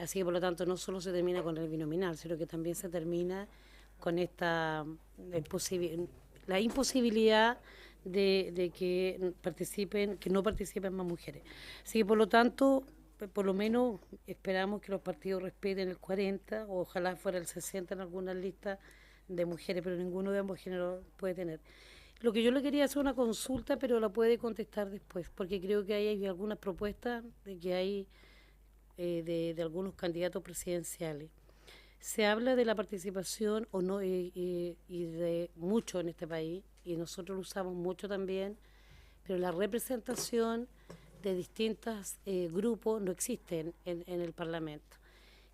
así que por lo tanto no solo se termina con el binominal, sino que también se termina con esta la imposibilidad de que participen, que no participen más mujeres. Así que por lo tanto, por lo menos esperamos que los partidos respeten el 40, o ojalá fuera el 60 en algunas listas de mujeres, pero ninguno de ambos géneros puede tener. Lo que yo le quería hacer una consulta, pero la puede contestar después, porque creo que hay algunas propuestas de que hay de algunos candidatos presidenciales. Se habla de la participación o no y de mucho en este país, y nosotros lo usamos mucho también, pero la representación de distintos grupos no existe en el Parlamento.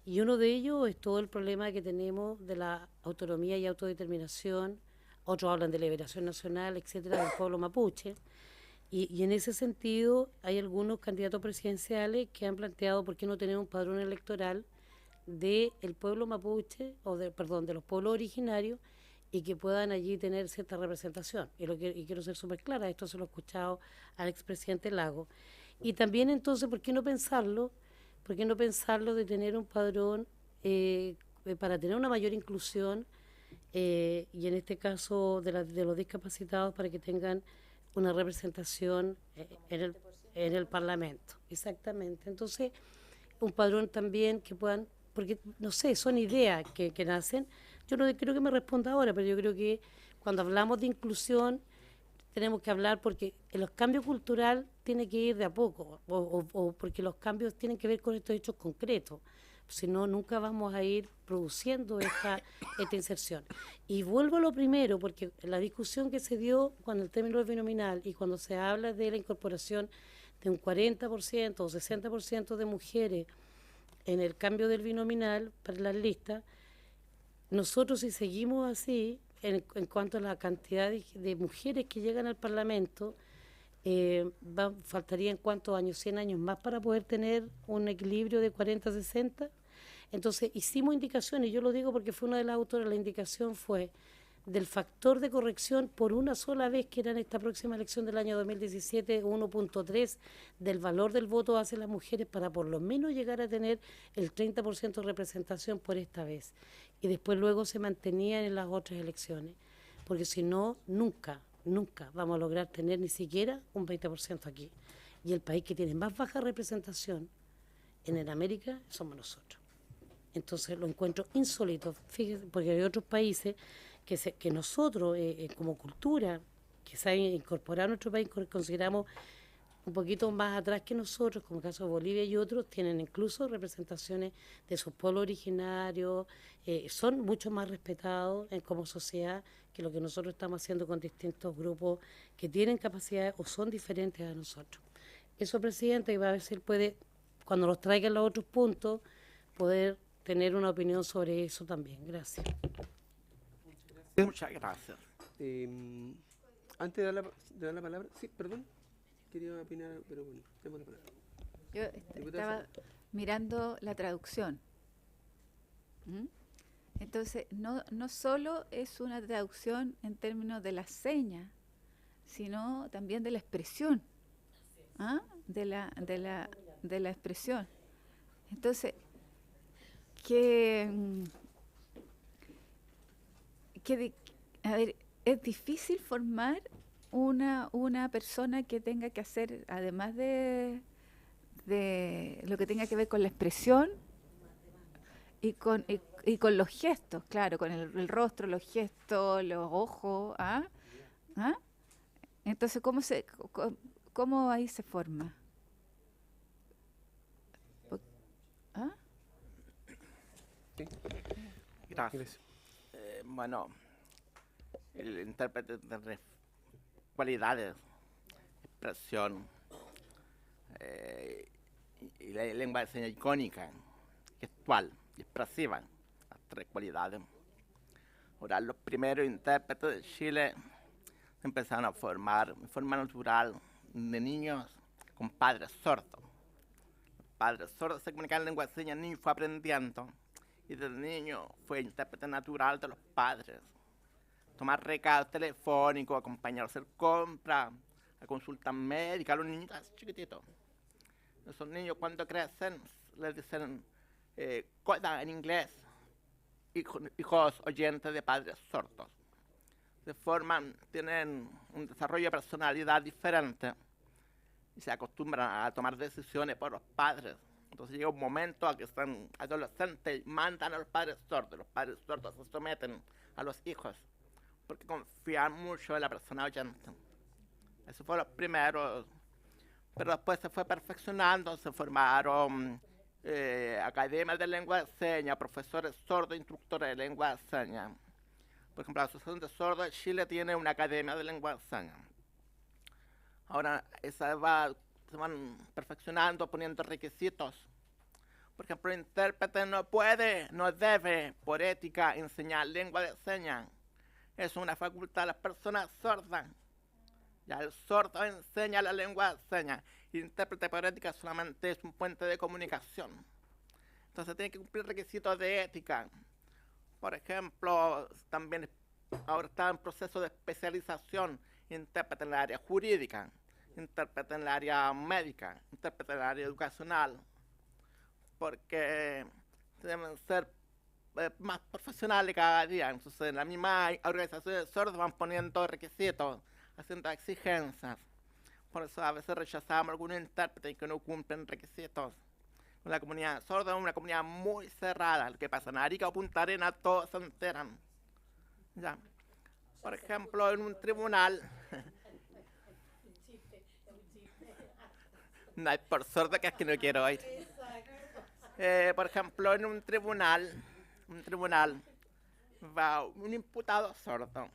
Y uno de ellos es todo el problema que tenemos de la autonomía y autodeterminación. Otros hablan de liberación nacional, etcétera, del pueblo mapuche. Y en ese sentido hay algunos candidatos presidenciales que han planteado por qué no tener un padrón electoral del pueblo mapuche, perdón, de los pueblos originarios, y que puedan allí tener cierta representación. Y quiero ser súper clara, esto se lo he escuchado al expresidente Lago. Y también entonces, ¿por qué no pensarlo? ¿Por qué no pensarlo de tener un padrón para tener una mayor inclusión y en este caso de los discapacitados para que tengan una representación en el Parlamento? Exactamente. Entonces, un padrón también que puedan, porque no sé, son ideas que nacen. Yo no creo que me responda ahora, pero yo creo que cuando hablamos de inclusión tenemos que hablar porque los cambios culturales tienen que ir de a poco, o porque los cambios tienen que ver con estos hechos concretos. Si no, nunca vamos a ir produciendo esta inserción. Y vuelvo a lo primero, porque la discusión que se dio cuando el término es binominal y cuando se habla de la incorporación de un 40% o 60% de mujeres en el cambio del binominal para las listas, nosotros si seguimos así, en cuanto a la cantidad de mujeres que llegan al Parlamento, faltarían ¿cuántos años? 100 años más para poder tener un equilibrio de 40-60. Entonces hicimos indicaciones, yo lo digo porque fue una de las autoras, la indicación fue del factor de corrección por una sola vez, que era en esta próxima elección del año 2017, 1.3 del valor del voto hacia las mujeres, para por lo menos llegar a tener el 30% de representación por esta vez. Y después luego se mantenían en las otras elecciones, porque si no, nunca vamos a lograr tener ni siquiera un 20% aquí. Y el país que tiene más baja representación en América somos nosotros. Entonces lo encuentro insólito, fíjese, porque hay otros países que nosotros, como cultura, que se han incorporado a nuestro país, consideramos un poquito más atrás que nosotros, como el caso de Bolivia y otros, tienen incluso representaciones de sus pueblos originarios, son mucho más respetados como sociedad que lo que nosotros estamos haciendo con distintos grupos que tienen capacidades o son diferentes a nosotros. Eso, presidente, va a ver si él puede, cuando nos traigan los otros puntos, poder tener una opinión sobre eso también. Gracias. Muchas gracias. Antes de dar la palabra, sí, perdón, quería opinar, pero bueno, tenemos la palabra. Yo estaba mirando la traducción. Entonces, no solo es una traducción en términos de la seña, sino también de la expresión, de la expresión. Entonces, a ver, es difícil formar una persona que tenga que hacer, además de lo que tenga que ver con la expresión y con los gestos, claro, con el rostro, los gestos, los ojos, Entonces, ¿cómo ahí se forma? Gracias. Bueno, el intérprete de cualidades, expresión y la lengua de señas icónica, gestual y expresiva, las tres cualidades. Ahora, los primeros intérpretes de Chile empezaron a formar de forma natural de niños con padres sordos. Los padres sordos se comunicaban en lengua de señas, el niño fue aprendiendo y desde niño fue intérprete natural de los padres. Tomar recados telefónicos, acompañar a hacer compras, a consultas médicas a los niñitos chiquititos. Esos niños cuando crecen les dicen cosas en inglés, hijos oyentes de padres sordos. se forman, tienen un desarrollo de personalidad diferente y se acostumbran a tomar decisiones por los padres. Entonces llega un momento a que están adolescentes y mandan a los padres sordos se someten a los hijos porque confían mucho en la persona oyente. Esos fueron los primeros, pero después se fue perfeccionando, se formaron academias de lengua de señas, profesores sordos, instructores de lengua de señas. Por ejemplo, la Asociación de Sordos de Chile tiene una academia de lengua de señas. Ahora se van perfeccionando, poniendo requisitos. Por ejemplo, el intérprete no puede, no debe, por ética, enseñar lengua de señas. Es una facultad de las personas sordas. Ya el sordo enseña la lengua de señas. Y el intérprete por ética solamente es un puente de comunicación. Entonces tiene que cumplir requisitos de ética. Por ejemplo, también ahora está en proceso de especialización, intérprete en el área jurídica, intérprete en el área médica, intérprete en el área educacional, porque deben ser más profesionales cada día. Entonces, en la misma organización de sordos van poniendo requisitos, haciendo exigencias. Por eso a veces rechazamos algunos intérpretes que no cumplen requisitos. La comunidad sorda es una comunidad muy cerrada. Lo que pasa en Arica o Punta Arenas, todos se enteran. Ya. Por ejemplo, en un tribunal, no hay por sordo que es que no quiero oír. Por ejemplo, en un tribunal va un imputado sordo.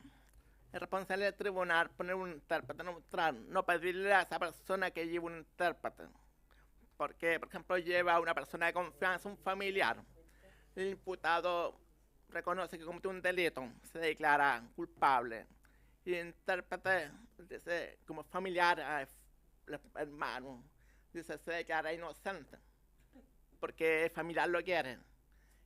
El responsable del tribunal poner un intérprete neutral, no pedirle a esa persona que lleve un intérprete. Porque, por ejemplo, lleva a una persona de confianza, un familiar. El imputado reconoce que cometió un delito, se declara culpable. Y el intérprete dice, como familiar, hermano, dice, se declara inocente. Porque el familiar lo quiere.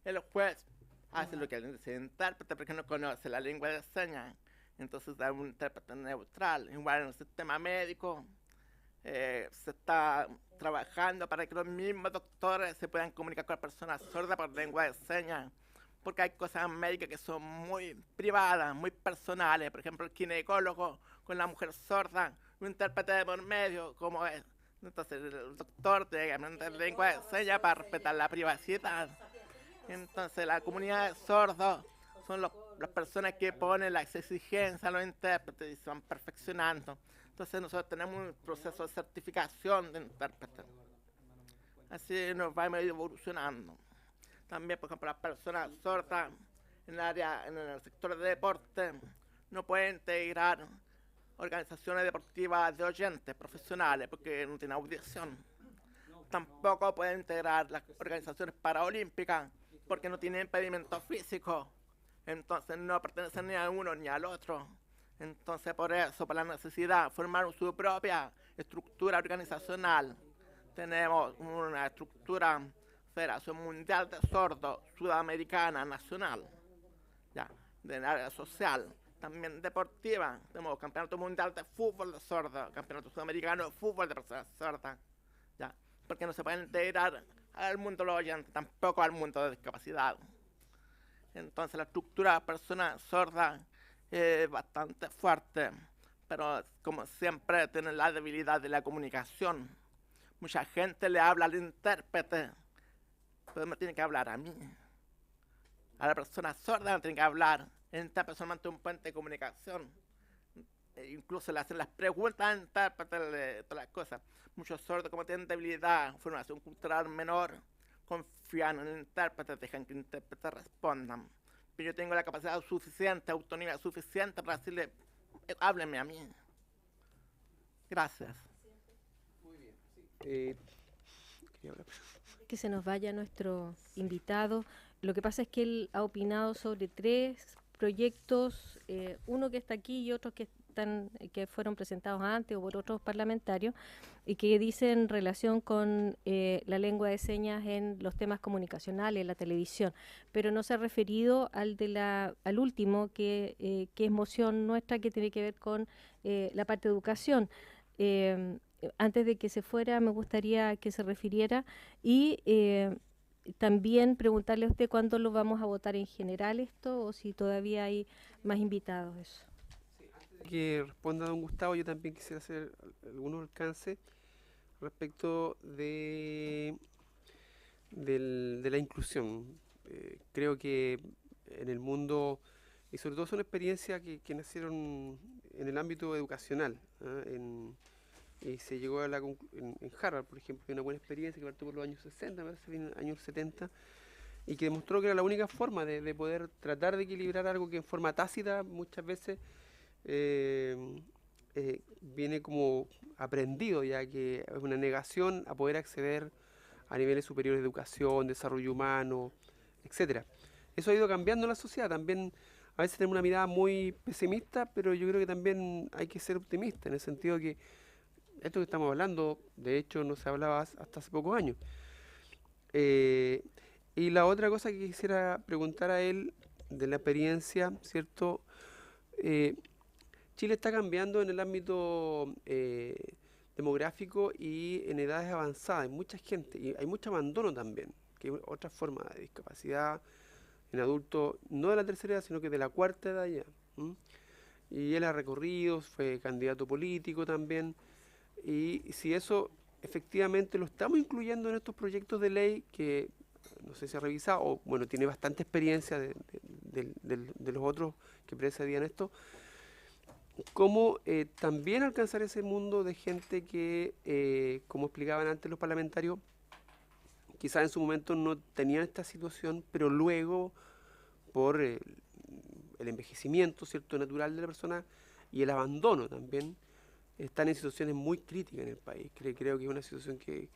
El juez hace lo que le dice el intérprete porque no conoce la lengua de señas. Entonces da un intérprete neutral. Igual en el sistema médico se está trabajando para que los mismos doctores se puedan comunicar con las personas sordas por lengua de señas, porque hay cosas médicas que son muy privadas, muy personales. Por ejemplo, el ginecólogo con la mujer sorda, un intérprete de por medio, como es. Entonces el doctor tiene que aprender lengua de señas para respetar la privacidad. Entonces la comunidad de sordos son las personas que ponen las exigencias a los intérpretes y se van perfeccionando. Entonces nosotros tenemos un proceso de certificación de intérpretes. Así nos va evolucionando. También, por ejemplo, las personas sordas en el sector de deporte no pueden integrar organizaciones deportivas de oyentes profesionales porque no tienen audición. Tampoco pueden integrar las organizaciones paraolímpicas porque no tienen impedimento físico. Entonces no pertenecen ni a uno ni al otro. Entonces por eso, por la necesidad de formar su propia estructura organizacional, tenemos una estructura Federación Mundial de Sordos Sudamericana Nacional, ya, del área social, también deportiva. Tenemos Campeonato Mundial de Fútbol de Sordos, Campeonato Sudamericano de Fútbol de Personas Sordas, ya, porque no se pueden integrar al mundo de los oyentes, tampoco al mundo de discapacidad. Entonces la estructura de personas sordas es bastante fuerte, pero como siempre tiene la debilidad de la comunicación. Mucha gente le habla al intérprete, pero me tiene que hablar a mí. A la persona sorda me tiene que hablar. El intérprete solamente un puente de comunicación. Incluso le hacen las preguntas al intérprete de todas las cosas. Muchos sordos, como tienen debilidad, formación cultural menor, confían en el intérprete, dejan que el intérprete respondan. Pero yo tengo la capacidad suficiente, autonomía suficiente para decirle, hábleme a mí. Gracias. Muy bien. Sí. Que se nos vaya nuestro invitado. Lo que pasa es que él ha opinado sobre 3 proyectos, uno que está aquí y otros que fueron presentados antes o por otros parlamentarios, y que dicen relación con la lengua de señas en los temas comunicacionales, en la televisión, pero no se ha referido al último, que es moción nuestra, que tiene que ver con la parte de educación. Antes de que se fuera, me gustaría que se refiriera y también preguntarle a usted cuándo lo vamos a votar en general esto, o si todavía hay más invitados. Eso. que responda don Gustavo, yo también quisiera hacer algunos alcances respecto de la inclusión. Creo que en el mundo, y sobre todo son experiencias que nacieron en el ámbito educacional, y se llegó a en Harvard, por ejemplo, que una buena experiencia que partió por los años 60, me parece, bien, años 70, y que demostró que era la única forma de poder tratar de equilibrar algo que en forma tácita muchas veces viene como aprendido, ya que es una negación a poder acceder a niveles superiores de educación, desarrollo humano, etcétera. Eso ha ido cambiando en la sociedad. También a veces tenemos una mirada muy pesimista, pero yo creo que también hay que ser optimista, en el sentido que esto que estamos hablando, de hecho, no se hablaba hasta hace pocos años. Y la otra cosa que quisiera preguntar a él, de la experiencia, ¿cierto? Chile está cambiando en el ámbito demográfico y en edades avanzadas. Hay mucha gente y hay mucho abandono también, que es otra forma de discapacidad en adultos, no de la tercera edad, sino que de la cuarta edad ya. Y él ha recorrido, fue candidato político también. Y si eso efectivamente lo estamos incluyendo en estos proyectos de ley que no sé si ha revisado, o bueno, tiene bastante experiencia de los otros que precedían esto, cómo también alcanzar ese mundo de gente que, como explicaban antes los parlamentarios, quizás en su momento no tenían esta situación, pero luego, por el envejecimiento, ¿cierto?, natural de la persona y el abandono también, están en situaciones muy críticas en el país. Creo que es una situación que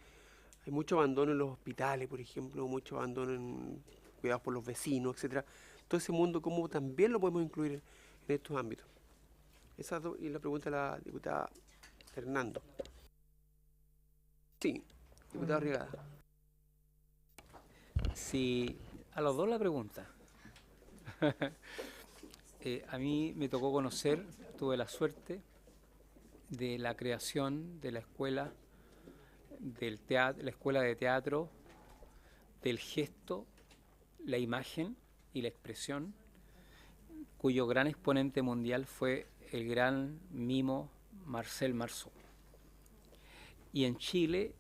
hay mucho abandono en los hospitales, por ejemplo, mucho abandono en cuidados por los vecinos, etcétera. Todo ese mundo, ¿cómo también lo podemos incluir en estos ámbitos? Y la pregunta de la diputada Hernando. Sí, diputada Rigada. Sí, a los dos la pregunta. A mí me tocó conocer, tuve la suerte de la creación de la escuela del teatro, la escuela de teatro, del gesto, la imagen y la expresión, cuyo gran exponente mundial fue el gran mimo Marcel Marceau. Y en Chile,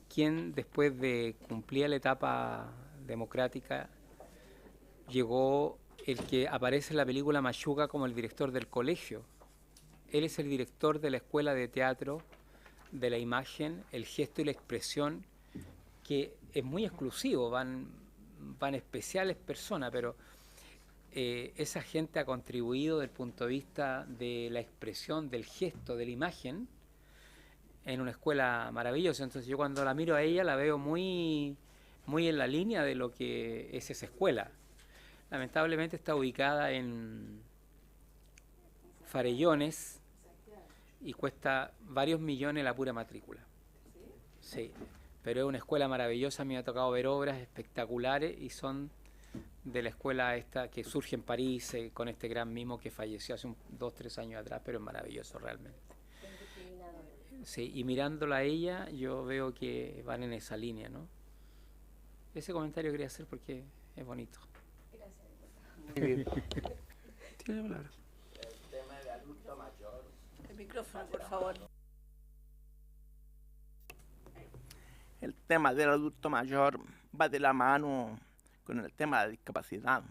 quien después de cumplir la etapa democrática, llegó el que aparece en la película Machuca como el director del colegio. Él es el director de la escuela de teatro, de la imagen, el gesto y la expresión, que es muy exclusivo, van especiales personas, pero esa gente ha contribuido desde el punto de vista de la expresión, del gesto, de la imagen, en una escuela maravillosa. Entonces yo cuando la miro a ella la veo muy, muy en la línea de lo que es esa escuela. Lamentablemente está ubicada en Farellones y cuesta varios millones la pura matrícula. Sí, pero es una escuela maravillosa. A mí me ha tocado ver obras espectaculares y son de la escuela esta que surge en París con este gran mimo que falleció hace 2 o 3 años atrás, pero es maravilloso realmente. Sí, y mirándola a ella yo veo que van en esa línea, ¿no? Ese comentario quería hacer porque es bonito. Muy bien. Tiene la palabra. El tema de adulto mayor. El micrófono, por favor. El tema del adulto mayor va de la mano con el tema de la discapacidad.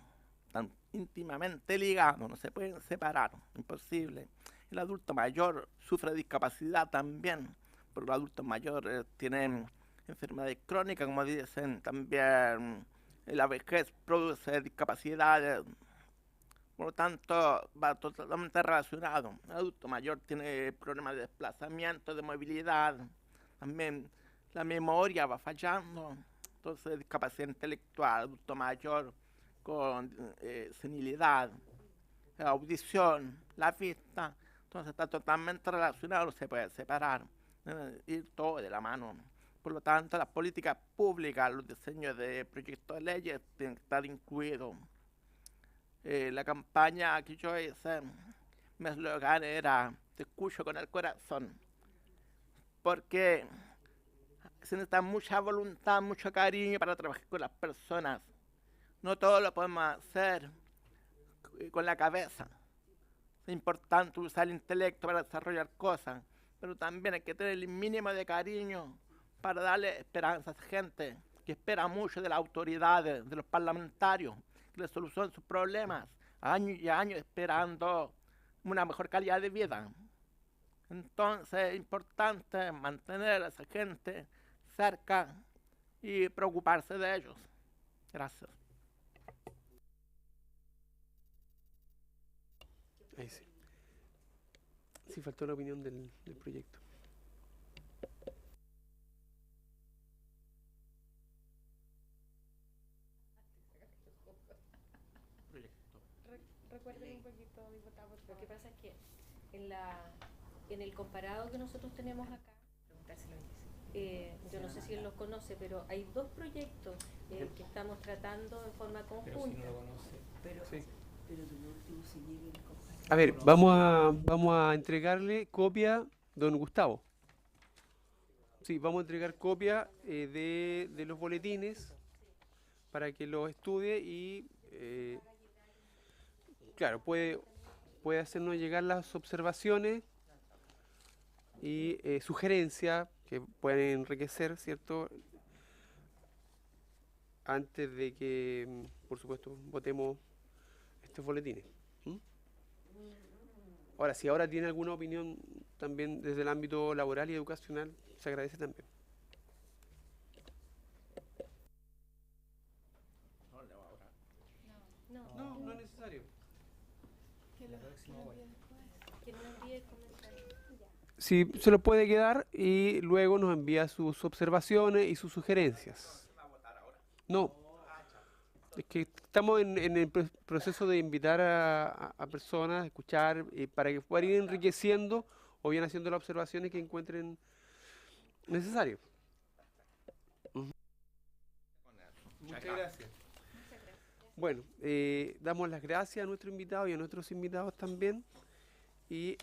Están íntimamente ligados, no se pueden separar, imposible. El adulto mayor sufre de discapacidad también, porque los adultos mayores tienen enfermedades crónicas, como dicen, también la vejez produce discapacidades, por lo tanto va totalmente relacionado. El adulto mayor tiene problemas de desplazamiento, de movilidad, también la memoria va fallando, entonces discapacidad intelectual, adulto mayor con senilidad, la audición, la vista, entonces está totalmente relacionado, no se puede separar, ir todo de la mano. Por lo tanto, las políticas públicas, los diseños de proyectos de leyes tienen que estar incluidos. La campaña que yo hice, mi eslogan era, te escucho con el corazón, porque se necesita mucha voluntad, mucho cariño para trabajar con las personas. No todo lo podemos hacer con la cabeza. Es importante usar el intelecto para desarrollar cosas, pero también hay que tener el mínimo de cariño para darle esperanza a esa gente que espera mucho de las autoridades, de los parlamentarios, que les solucionen sus problemas, años y años esperando una mejor calidad de vida. Entonces es importante mantener a esa gente cerca y preocuparse de ellos. Gracias. Ahí sí. Sí, faltó la opinión del proyecto. Recuerden un poquito, diputado. Lo que pasa es que en el comparado que nosotros tenemos acá, yo no sé si él los conoce, pero hay dos proyectos que estamos tratando en forma conjunta. A ver, vamos a entregarle copia, don Gustavo. Sí, vamos a entregar copia de los boletines para que los estudie y, claro, puede hacernos llegar las observaciones y sugerencias que pueden enriquecer, ¿cierto? Antes de que, por supuesto, votemos estos boletines. Ahora, si ahora tiene alguna opinión también desde el ámbito laboral y educacional, se agradece también. No es necesario. Sí, se lo puede quedar y luego nos envía sus observaciones y sus sugerencias. No. Es que estamos en el proceso de invitar a personas, a escuchar, para que puedan ir enriqueciendo o bien haciendo las observaciones que encuentren necesarias. Muchas gracias. Bueno, damos las gracias a nuestro invitado y a nuestros invitados también. Y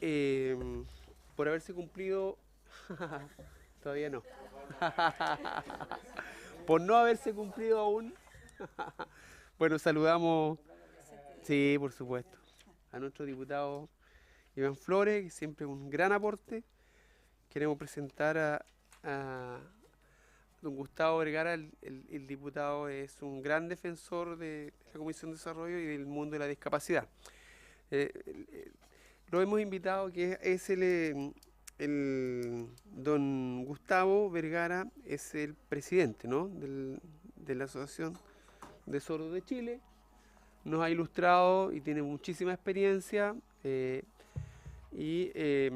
por haberse cumplido... Todavía no. Por no haberse cumplido aún... Bueno, saludamos, sí, por supuesto, a nuestro diputado Iván Flores, que siempre un gran aporte. Queremos presentar a don Gustavo Vergara, el diputado es un gran defensor de la Comisión de Desarrollo y del mundo de la discapacidad. Lo hemos invitado, que es don Gustavo Vergara, es el presidente, ¿no?, de la Asociación de Sordos de Chile. Nos ha ilustrado y tiene muchísima experiencia y le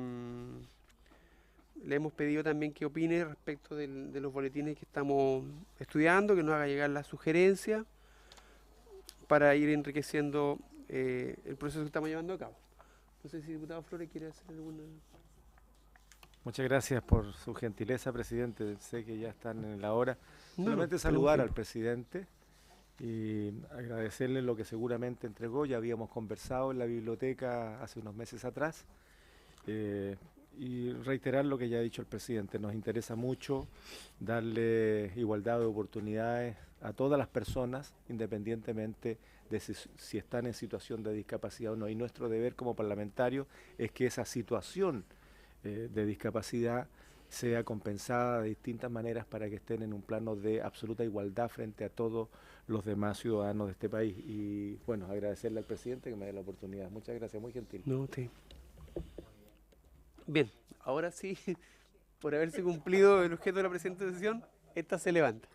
hemos pedido también que opine respecto de los boletines que estamos estudiando, que nos haga llegar las sugerencias para ir enriqueciendo el proceso que estamos llevando a cabo. No sé si el diputado Flores quiere hacer alguna... Muchas gracias por su gentileza, presidente. Sé que ya están en la hora. Solamente saludar al presidente y agradecerle lo que seguramente entregó. Ya habíamos conversado en la biblioteca hace unos meses atrás. Y reiterar lo que ya ha dicho el presidente. Nos interesa mucho darle igualdad de oportunidades a todas las personas, independientemente de si están en situación de discapacidad o no. Y nuestro deber como parlamentarios es que esa situación de discapacidad sea compensada de distintas maneras para que estén en un plano de absoluta igualdad frente a todos los demás ciudadanos de este país. Y bueno, agradecerle al presidente que me dé la oportunidad. Muchas gracias, muy gentil. No, sí. Bien, ahora sí, por haberse cumplido el objeto de la presente sesión, esta se levanta.